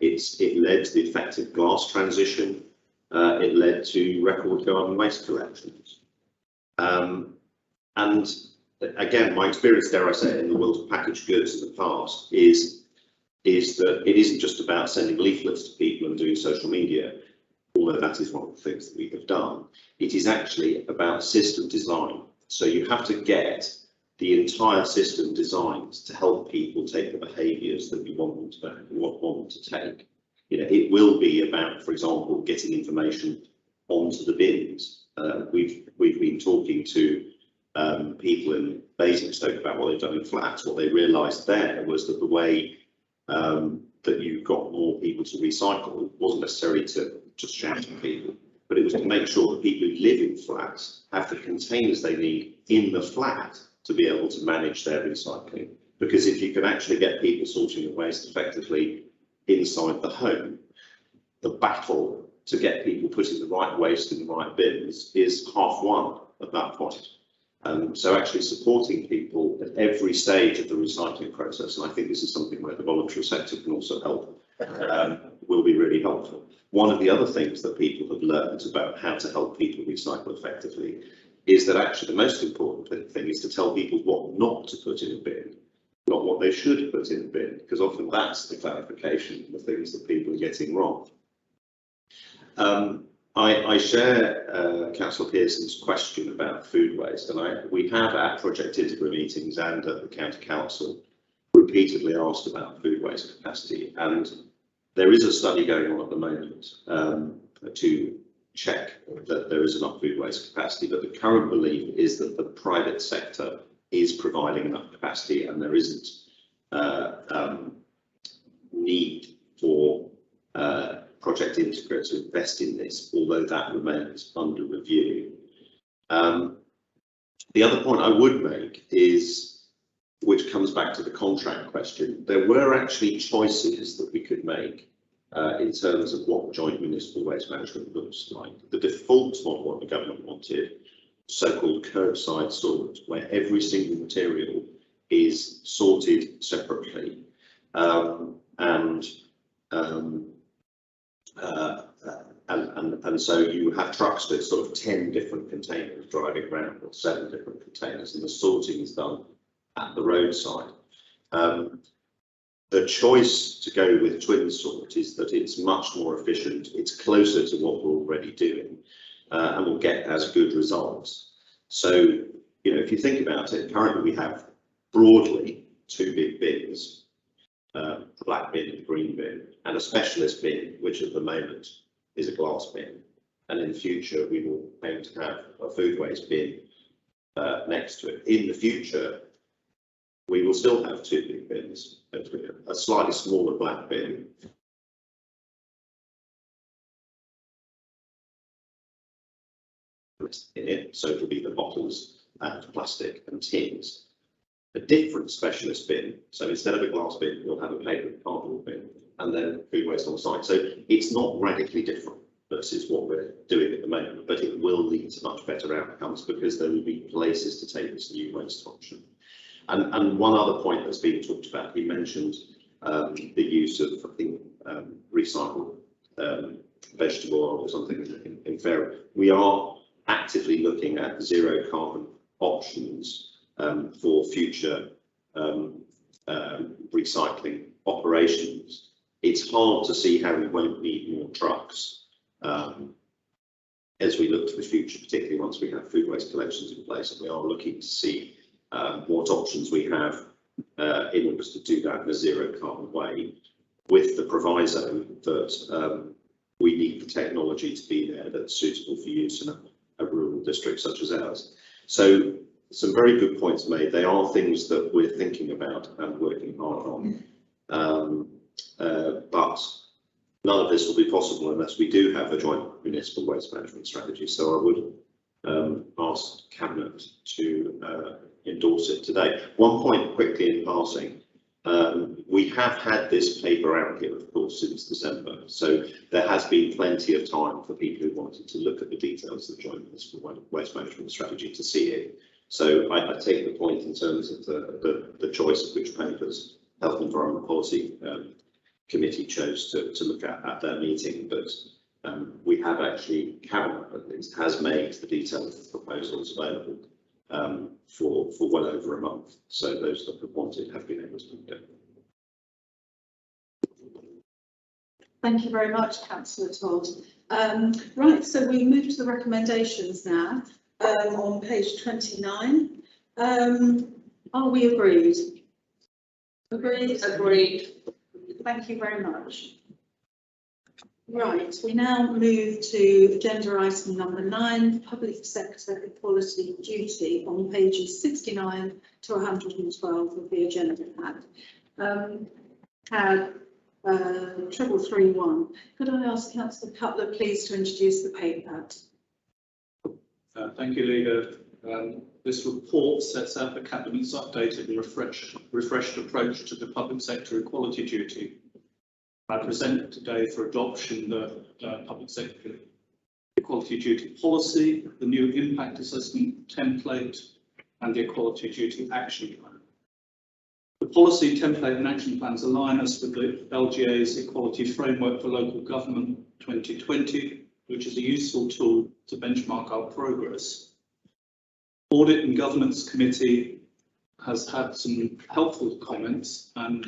It led to the effective glass transition. It led to record garden waste collections. And again, my experience, dare I say, in the world of packaged goods in the past is that it isn't just about sending leaflets to people and doing social media, although that is one of the things that we have done. It is actually about system design. So you have to get the entire system designed to help people take the behaviours that we want them to take. You know, it will be about, for example, getting information onto the bins. We've been talking to people in Basingstoke about what they've done in flats. What they realised there was that the way that you got more people to recycle wasn't necessarily to just shout at people, but it was to make sure that people who live in flats have the containers they need in the flat to be able to manage their recycling. Because if you can actually get people sorting the waste effectively inside the home, the battle to get people putting the right waste in the right bins is half won at that point. So actually supporting people at every stage of the recycling process, and I think this is something where the voluntary sector can also help, will be really helpful. One of the other things that people have learned about how to help people recycle effectively is that actually the most important thing is to tell people what not to put in a bin, not what they should put in a bin, because often that's the clarification of the things that people are getting wrong. I share Councillor Pearson's question about food waste, and we have at Project Integra meetings and at the County Council repeatedly asked about food waste capacity, and there is a study going on at the moment to check that there is enough food waste capacity, but the current belief is that the private sector is providing enough capacity and there isn't need for Project Integra to invest in this, although that remains under review. The other point I would make is, which comes back to the contract question, there were actually choices that we could make in terms of what joint municipal waste management looks like. The default model what the government wanted, so-called curbside sort, where every single material is sorted separately, and so you have trucks with sort of 10 different containers driving around, or 7 different containers, and the sorting is done at the roadside. The choice to go with twin sort is that it's much more efficient, it's closer to what we're already doing, and will get as good results. So, you know, if you think about it, currently we have broadly 2 big bins, the black bin and the green bin, and a specialist bin, which at the moment is a glass bin. And in the future, we will aim to have a food waste bin next to it. In the future, we will still have 2 big bins, a slightly smaller black bin. In it, so it will be the bottles and plastic and tins. A different specialist bin, so instead of a glass bin, we'll have a paper and cardboard bin, and then food waste on site. So it's not radically different versus what we're doing at the moment, but it will lead to much better outcomes because there will be places to take this new waste option. And one other point that's been talked about, he mentioned the use of, I think, recycled vegetable oil or something in fair. We are actively looking at zero carbon options for future recycling operations. It's hard to see how we won't need more trucks as we look to the future, particularly once we have food waste collections in place, and we are looking to see what options we have in order to do that in a zero carbon way, with the proviso that we need the technology to be there that's suitable for use in a rural district such as ours. So some very good points made. They are things that we're thinking about and working hard on. But none of this will be possible unless we do have a joint municipal waste management strategy. So I would ask Cabinet to endorse it today. One point quickly in passing. We have had this paper out here, of course, since December, so there has been plenty of time for people who wanted to look at the details of the joint municipal waste management strategy to see it. So I take the point in terms of the choice of which papers Health and Environment Policy Committee chose to look at their meeting, but we have actually, Cabinet at least, has made the detailed proposals available for well over a month. So those that have wanted have been able to look at it.
Thank you very much, Councillor Todd. Right, so we move to the recommendations now on page 29. Are we agreed? Agreed?
Agreed.
Thank you very much. Right, we now move to agenda item number 9, public sector equality duty, on pages 69 to 112 of the agenda pad. 3331. Could I ask Councillor Cutler please to introduce the paper?
Thank you, Leader. This report sets out the Cabinet's updated and refreshed approach to the public sector equality duty. I present today for adoption the public sector equality duty policy, the new impact assessment template, and the equality duty action plan. The policy template and action plans align us with the LGA's Equality Framework for Local Government 2020, which is a useful tool to benchmark our progress. Audit and Governance Committee has had some helpful comments, and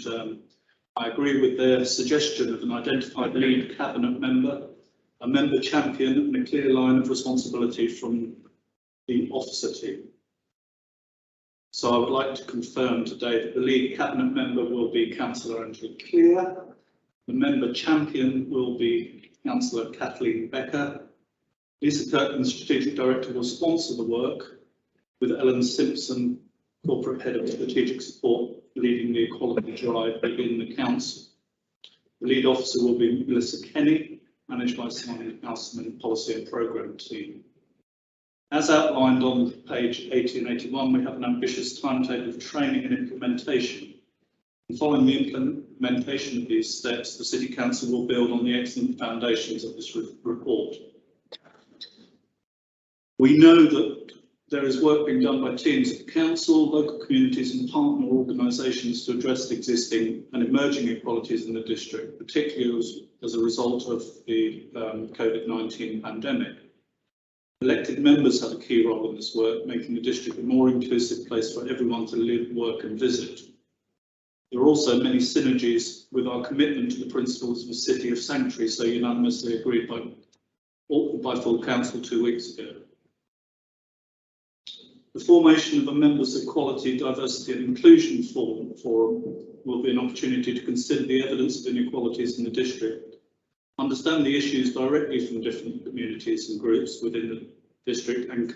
I agree with their suggestion of an identified lead cabinet member, a member champion, and a clear line of responsibility from the officer team. So I would like to confirm today that the lead cabinet member will be Councillor Angela Clear, the member champion will be Councillor Kathleen Becker. Lisa Kirkman, the strategic director, will sponsor the work, with Ellen Simpson, corporate head of strategic support, leading the equality drive within the council. The lead officer will be Melissa Kenny, managed by Simon Houseman, policy and programme team. As outlined on page 80 and 81, we have an ambitious timetable of training and implementation. And following the implementation of these steps, the City Council will build on the excellent foundations of this report. We know that there is work being done by teams at the Council, local communities and partner organisations to address existing and emerging inequalities in the district, particularly as a result of the COVID-19 pandemic. Elected members have a key role in this work, making the district a more inclusive place for everyone to live, work and visit. There are also many synergies with our commitment to the principles of a city of sanctuary, so unanimously agreed by full council 2 weeks ago. The formation of a Members' Equality, Diversity and Inclusion Forum will be an opportunity to consider the evidence of inequalities in the district, understand the issues directly from different communities and groups within the district, and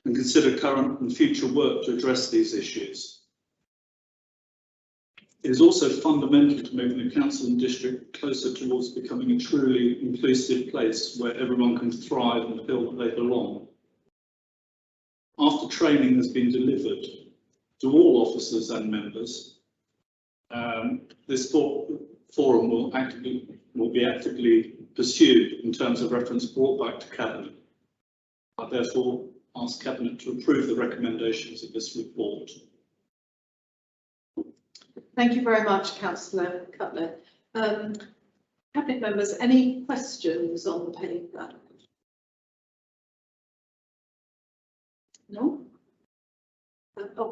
consider current and future work to address these issues. It is also fundamental to moving the council and district closer towards becoming a truly inclusive place where everyone can thrive and feel that they belong. After training has been delivered to all officers and members, this forum will be actively pursued in terms of reference brought back to Cabinet. I therefore ask Cabinet to approve the recommendations of this report.
Thank you very much, Councillor Cutler. Cabinet members, any questions on the paper? No?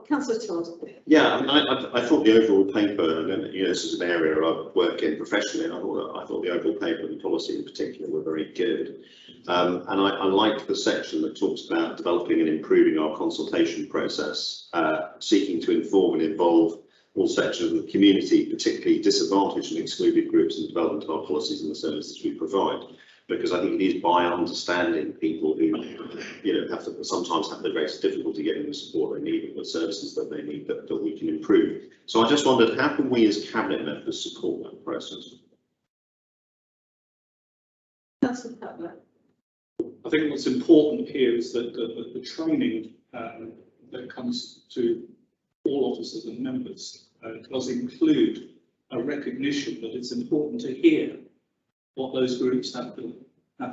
Councillor Todd.
Yeah, I mean, I thought the overall paper, and this is an area I work in professionally, and I thought the overall paper and policy in particular were very good. And I like the section that talks about developing and improving our consultation process, seeking to inform and involve all sections of the community, particularly disadvantaged and excluded groups, in the development of our policies and the services we provide. Because I think it is by understanding people who, sometimes have the greatest difficulty getting the support they need and the services that they need that we can improve. So I just wondered, how can we as cabinet members support that process?
Councillor Cutler.
I think what's important here is that the training that comes to all officers and members does include a recognition that it's important to hear what those groups have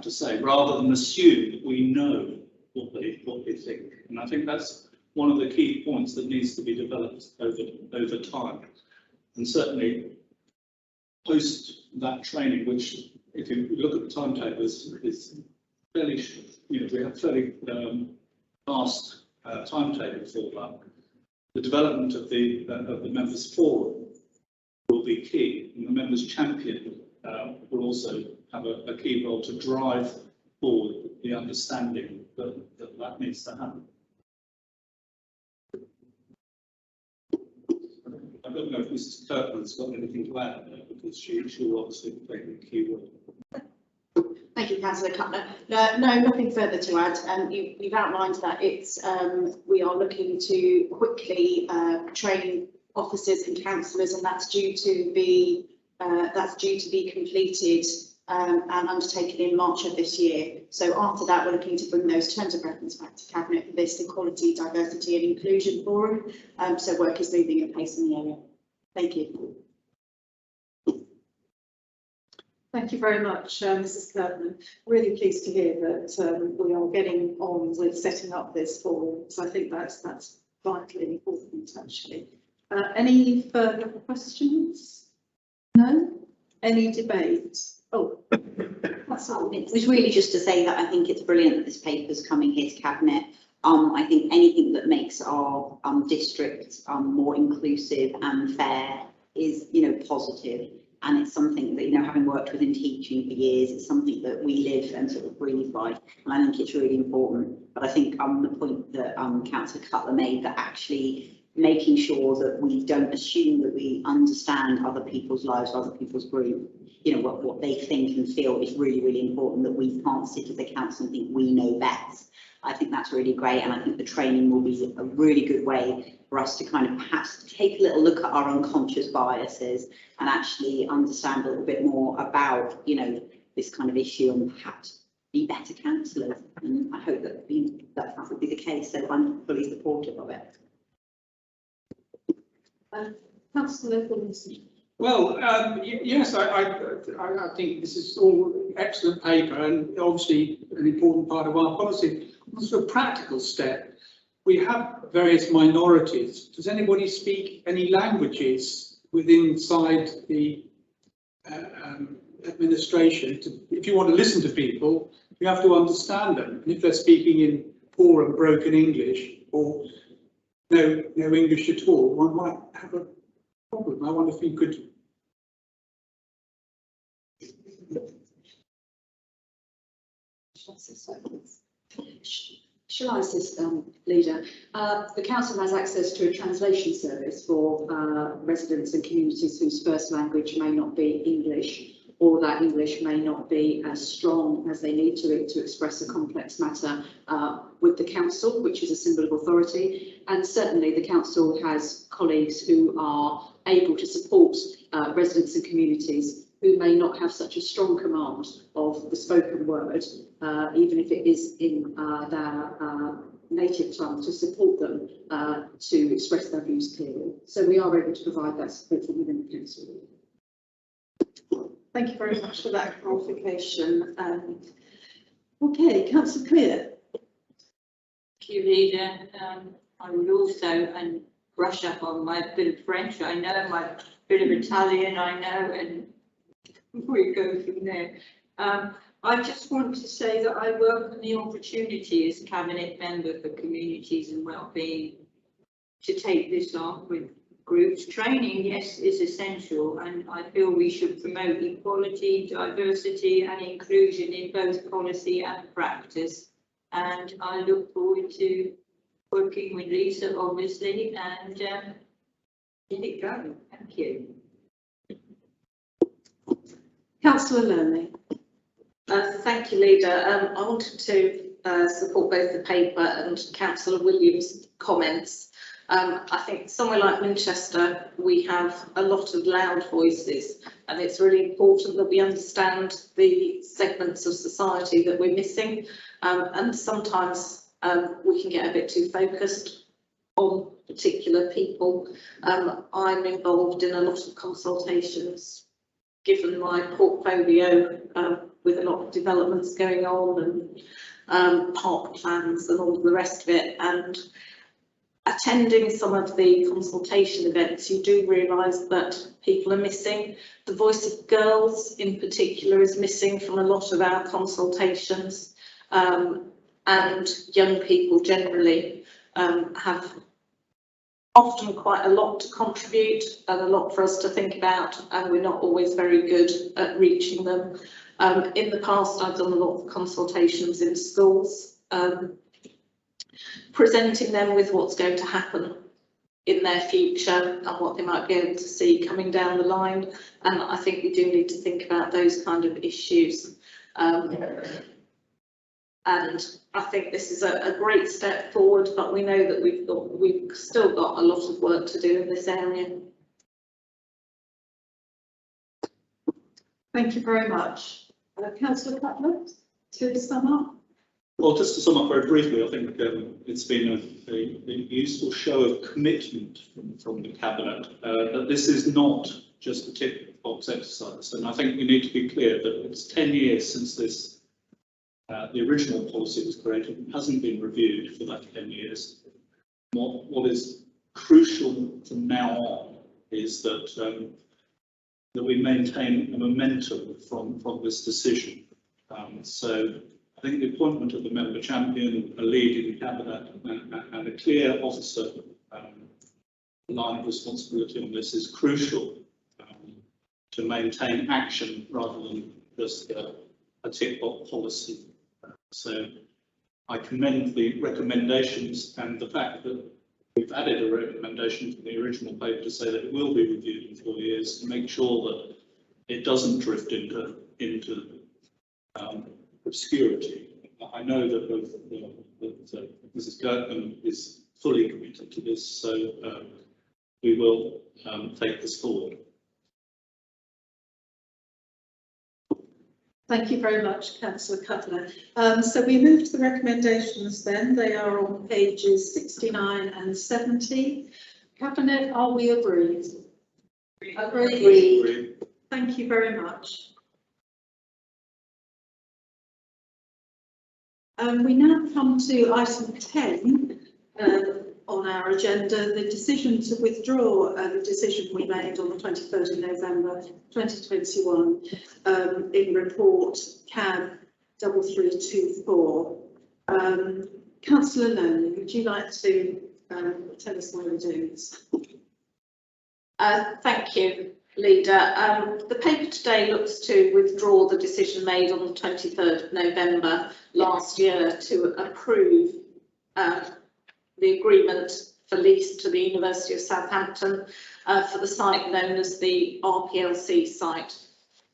to say, rather than assume that we know what they think. And I think that's one of the key points that needs to be developed over time. And certainly post that training, which if you look at the timetable is fairly, we have fairly fast timetable for that. The development of the members forum will be key, and the members champion will also have a key role to drive forward the understanding that needs to happen. I don't know if Mrs. Kirkman's got anything to add there, because she'll obviously play the key role.
Thank you, Councillor Cutler. No, nothing further to add. You've outlined that it's we are looking to quickly train officers and councillors, and that's due to be completed and undertaken in March of this year. So after that, we're looking to bring those terms of reference back to Cabinet for this Equality, Diversity and Inclusion Forum. So work is moving at pace in the area. Thank you.
Thank you very much, Mrs. Kirkman. Really pleased to hear that we are getting on with setting up this forum. So I think that's vitally important, actually. Any further questions? No? Any debate? Oh, that's all.
It was really just to say that I think it's brilliant that this paper's coming here to Cabinet. I think anything that makes our district more inclusive and fair is, positive. And it's something that, having worked within teaching for years, it's something that we live and sort of breathe by. And I think it's really important. But I think the point that Councillor Cutler made, that actually making sure that we don't assume that we understand other people's lives, other people's group, what they think and feel, is really, really important, that we can't sit as a council and think we know best. I think that's really great, and I think the training will be a really good way for us to kind of perhaps take a little look at our unconscious biases and actually understand a little bit more about, this kind of issue, and perhaps be better councillors. And I hope that will be the case, so I'm fully supportive of it.
Councillor Williamson.
Well, yes, I think this is all excellent paper, and obviously an important part of our policy. Also a practical step. We have various minorities. Does anybody speak any languages inside the administration? If you want to listen to people, you have to understand them. And if they're speaking in poor and broken English, or no English at all, one might have a problem. I wonder if you could.
Shall I assist, Leader? The Council has access to a translation service for residents and communities whose first language may not be English, or that English may not be as strong as they need to express a complex matter with the Council, which is a symbol of authority. And certainly the Council has colleagues who are able to support residents and communities who may not have such a strong command of the spoken word, even if it is in their native tongue, to support them to express their views clearly. So we are able to provide that support from within the Council. Thank you very much for that clarification. Okay, Councillor Clear.
Thank you, Leader. I would also brush up on my bit of French. I know my bit of Italian. I know, and we go from there. I just want to say that I welcome the opportunity as Cabinet Member for Communities and Wellbeing to take this on with groups. Training, yes, is essential, and I feel we should promote equality, diversity and inclusion in both policy and practice. And I look forward to working with Lisa, obviously, and get it going. Thank you.
Councillor Learning.
Thank you, Leader. I wanted to support both the paper and Councillor Williams' comments. I think somewhere like Manchester, we have a lot of loud voices, and it's really important that we understand the segments of society that we're missing, and sometimes we can get a bit too focused on particular people. I'm involved in a lot of consultations, given my portfolio, with a lot of developments going on and park plans and all the rest of it. And attending some of the consultation events, you do realise that people are missing. The voice of girls in particular is missing from a lot of our consultations, and young people generally have often quite a lot to contribute and a lot for us to think about, and we're not always very good at reaching them. In the past, I've done a lot of consultations in schools, presenting them with what's going to happen in their future and what they might be able to see coming down the line. And I think we do need to think about those kind of issues. And I think this is a great step forward, but we know that we've still got a lot of work to do in this area.
Thank you very much. Councillor Cutler, to sum up.
Well, just to sum up very briefly, I think it's been a useful show of commitment from the Cabinet that this is not just a tick box exercise. And I think we need to be clear that it's 10 years since this the original policy was created and hasn't been reviewed for that 10 years. What is crucial from now on is that that we maintain a momentum from this decision. So I think the appointment of the member champion, a lead in cabinet, and a clear officer line of responsibility on this is crucial to maintain action rather than just a tick box policy. So I commend the recommendations and the fact that we've added a recommendation from the original paper to say that it will be reviewed in 4 years to make sure that it doesn't drift into obscurity. I know that Mrs. Kirkman is fully committed to this, so we will take this forward.
Thank you very much, Councillor Cutler. So we move to the recommendations then. They are on pages 69 and 70. Cabinet, are we agreed? Agreed. Thank you very much. We now come to item 10 on our agenda, the decision to withdraw the decision we made on the 23rd of November 2021 in report CAB 3324. Councillor Loney, would you like to tell us why we're doing this?
Thank you, Leader. The paper today looks to withdraw the decision made on the 23rd of November last year to approve the agreement for lease to the University of Southampton for the site known as the RPLC site.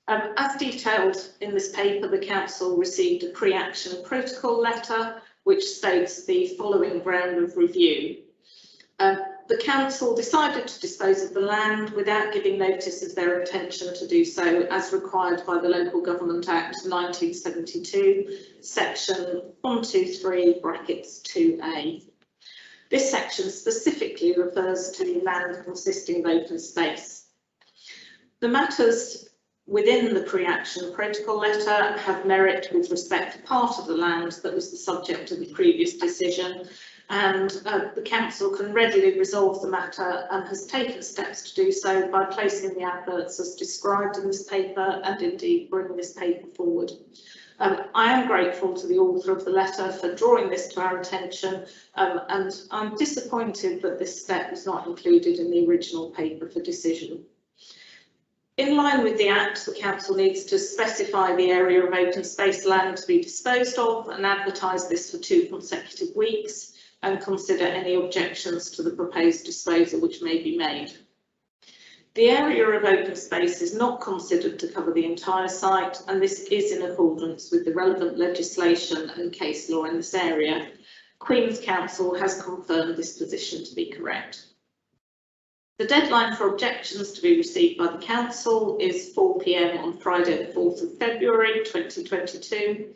As detailed in this paper, the Council received a pre-action protocol letter which states the following ground of review. The Council decided to dispose of the land without giving notice of their intention to do so as required by the Local Government Act 1972, section 123 brackets 2A. This section specifically refers to land consisting of open space. The matters within the pre-action protocol letter have merit with respect to part of the land that was the subject of the previous decision, and the council can readily resolve the matter and has taken steps to do so by placing the adverts as described in this paper and indeed bringing this paper forward. I am grateful to the author of the letter for drawing this to our attention, and I'm disappointed that this step was not included in the original paper for decision. In line with the Act, the Council needs to specify the area of open space land to be disposed of and advertise this for 2 consecutive weeks and consider any objections to the proposed disposal which may be made. The area of open space is not considered to cover the entire site, and this is in accordance with the relevant legislation and case law in this area. Queen's Counsel has confirmed this position to be correct. The deadline for objections to be received by the Council is 4 p.m. on Friday the 4th of February 2022,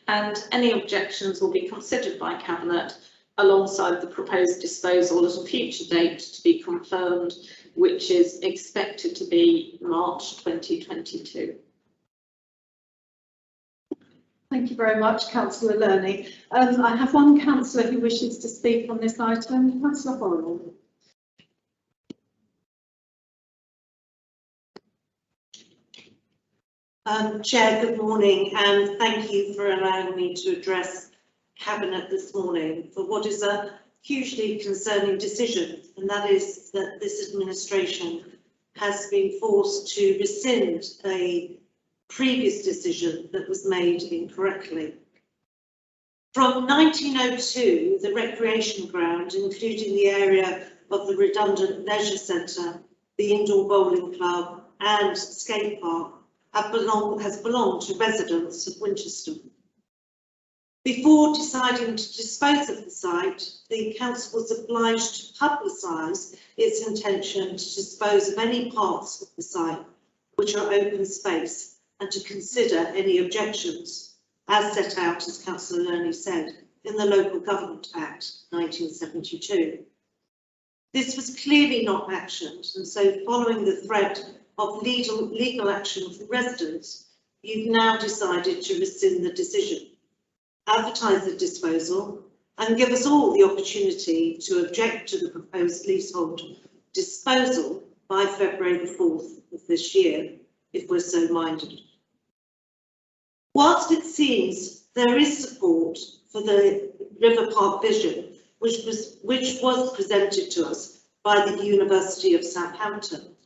and any objections will be considered by Cabinet alongside the proposed disposal at a future date to be confirmed, which is expected to be March 2022.
Thank you very much, Councillor Lerney. I have one councillor who wishes to speak on this item, Councillor Horrell.
Chair, good morning, and thank you for allowing me to address Cabinet this morning for what is a hugely concerning decision, and that is that this administration has been forced to rescind a previous decision that was made incorrectly. From 1902, the recreation ground, including the area of the redundant leisure centre, the indoor bowling club and skate park, has belonged to residents of Winchester. Before deciding to dispose of the site, the council was obliged to publicise its intention to dispose of any parts of the site which are open space and to consider any objections, as set out, as Councillor Lerney said, in the Local Government Act 1972. This was clearly not actioned, and so following the threat of legal action from residents, you've now decided to rescind the decision, advertise the disposal, and give us all the opportunity to object to the proposed leasehold disposal by February the 4th of this year, if we're so minded. Whilst it seems there is support for the River Park vision, which was presented to us by the University of Southampton,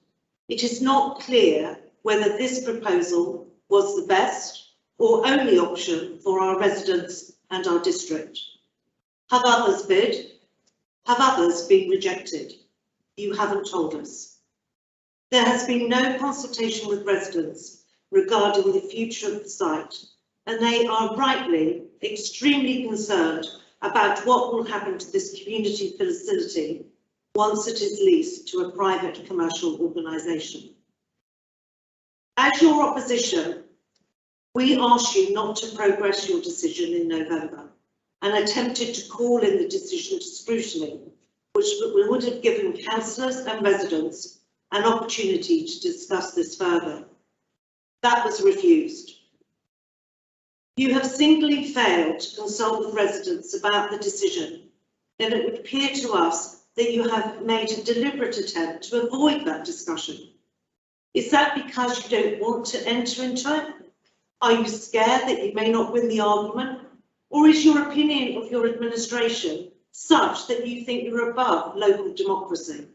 it is not clear whether this proposal was the best or only option for our residents and our district. Have others bid? Have others been rejected? You haven't told us. There has been no consultation with residents regarding the future of the site, and they are rightly extremely concerned about what will happen to this community facility once it is leased to a private commercial organisation. As your opposition, we asked you not to progress your decision in November and attempted to call in the decision to scrutiny, which would have given councillors and residents an opportunity to discuss this further. That was refused. You have singly failed to consult with residents about the decision, and it would appear to us that you have made a deliberate attempt to avoid that discussion. Is that because you don't want to enter into it? Are you scared that you may not win the argument? Or is your opinion of your administration such that you think you're above local democracy?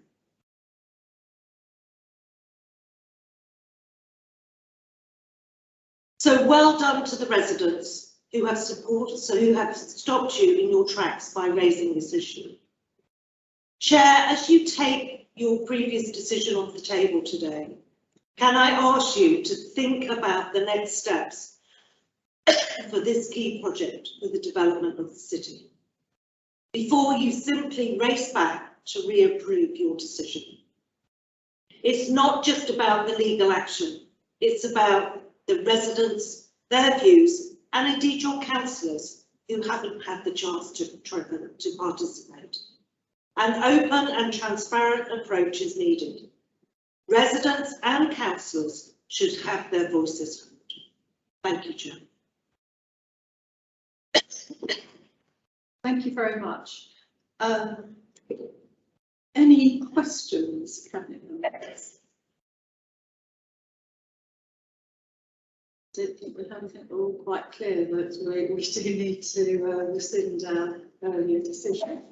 So well done to the residents who have stopped you in your tracks by raising this issue. Chair, as you take your previous decision off the table today, can I ask you to think about the next steps for this key project for the development of the city, before you simply race back to reapprove your decision? It's not just about the legal action, it's about the residents, their views, and indeed your councillors who haven't had the chance to participate. An open and transparent approach is needed. Residents and councillors should have their voices heard. Thank you, Chair.
Thank you very much. Any questions, Cabinet members? I don't think we're all quite clear that we do need to rescind our earlier decision.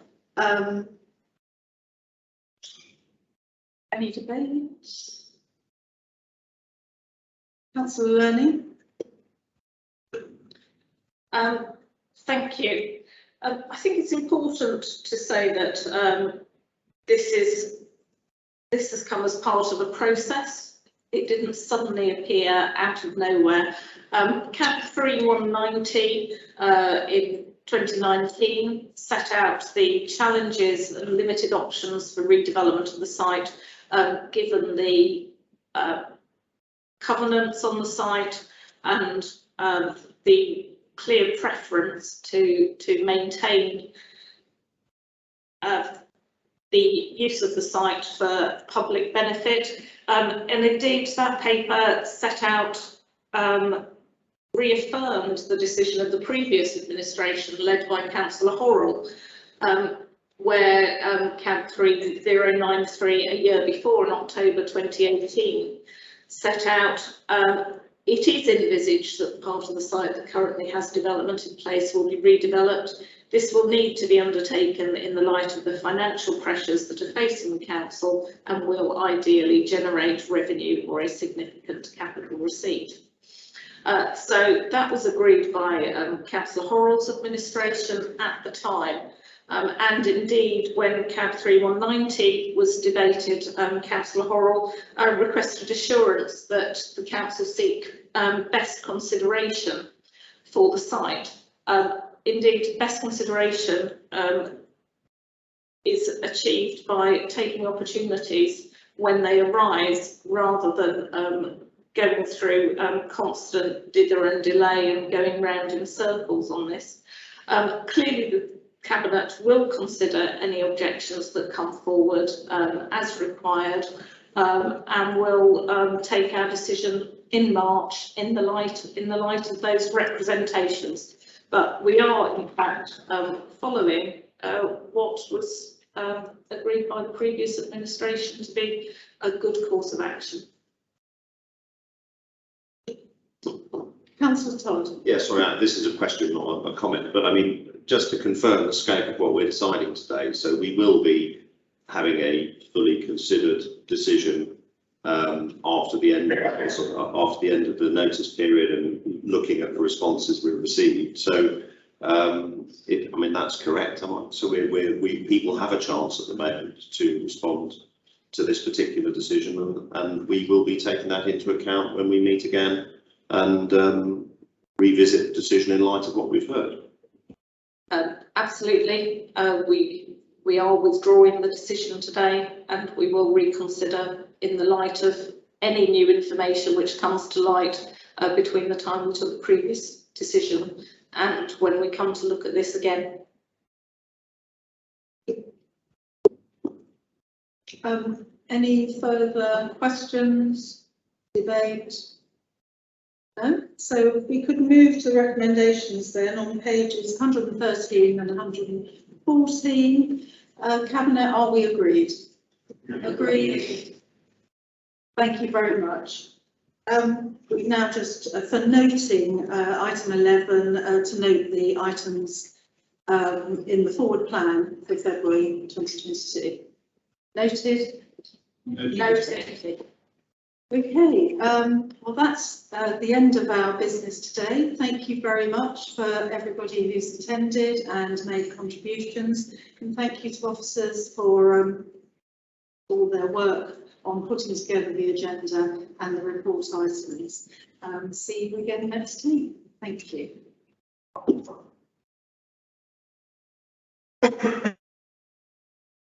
Any debate? Councillor Learning?
Thank you. I think it's important to say that this has come as part of a process. It didn't suddenly appear out of nowhere. CAP 3190 in 2019 set out the challenges and limited options for redevelopment of the site, given the covenants on the site and the clear preference to maintain the use of the site for public benefit. And indeed, that paper set out, reaffirmed the decision of the previous administration led by Councillor Horrell, where CAB 3093 a year before in October 2018 set out it is envisaged that part of the site that currently has development in place will be redeveloped. This will need to be undertaken in the light of the financial pressures that are facing the council and will ideally generate revenue or a significant capital receipt. So that was agreed by Councillor Horrell's administration at the time. And indeed, when CAB 3190 was debated, Councillor Horrell requested assurance that the council seek best consideration for the site. Indeed, best consideration is achieved by taking opportunities when they arise, rather than going through constant dither and delay and going round in circles on this. Clearly, the Cabinet will consider any objections that come forward as required, and will take our decision in March in the light of those representations. But we are, in fact, following what was agreed by the previous administration to be a good course of action.
Councillor Todd.
Yes, sorry, this is a question, not a comment, but I mean, just to confirm the scope of what we're deciding today, so we will be having a fully considered decision after the end of the notice period and looking at the responses we've received. So, I mean, that's correct. So people have a chance at the moment to respond to this particular decision, and we will be taking that into account when we meet again and revisit the decision in light of what we've heard.
Absolutely. We are withdrawing the decision today, and we will reconsider in the light of any new information which comes to light between the time we took the previous decision and when we come to look at this again.
Any further questions, debate? No? So if we could move to recommendations then on pages 113 and 114. Cabinet, are we agreed? Agreed. Thank you very much. We now just, for noting item 11, to note the items in the forward plan for February 2022. Noted? Noted. Okay, well, that's the end of our business today. Thank you very much for everybody who's attended and made contributions, and thank you to officers for all their work on putting together the agenda and the report items. See you again next week. Thank you.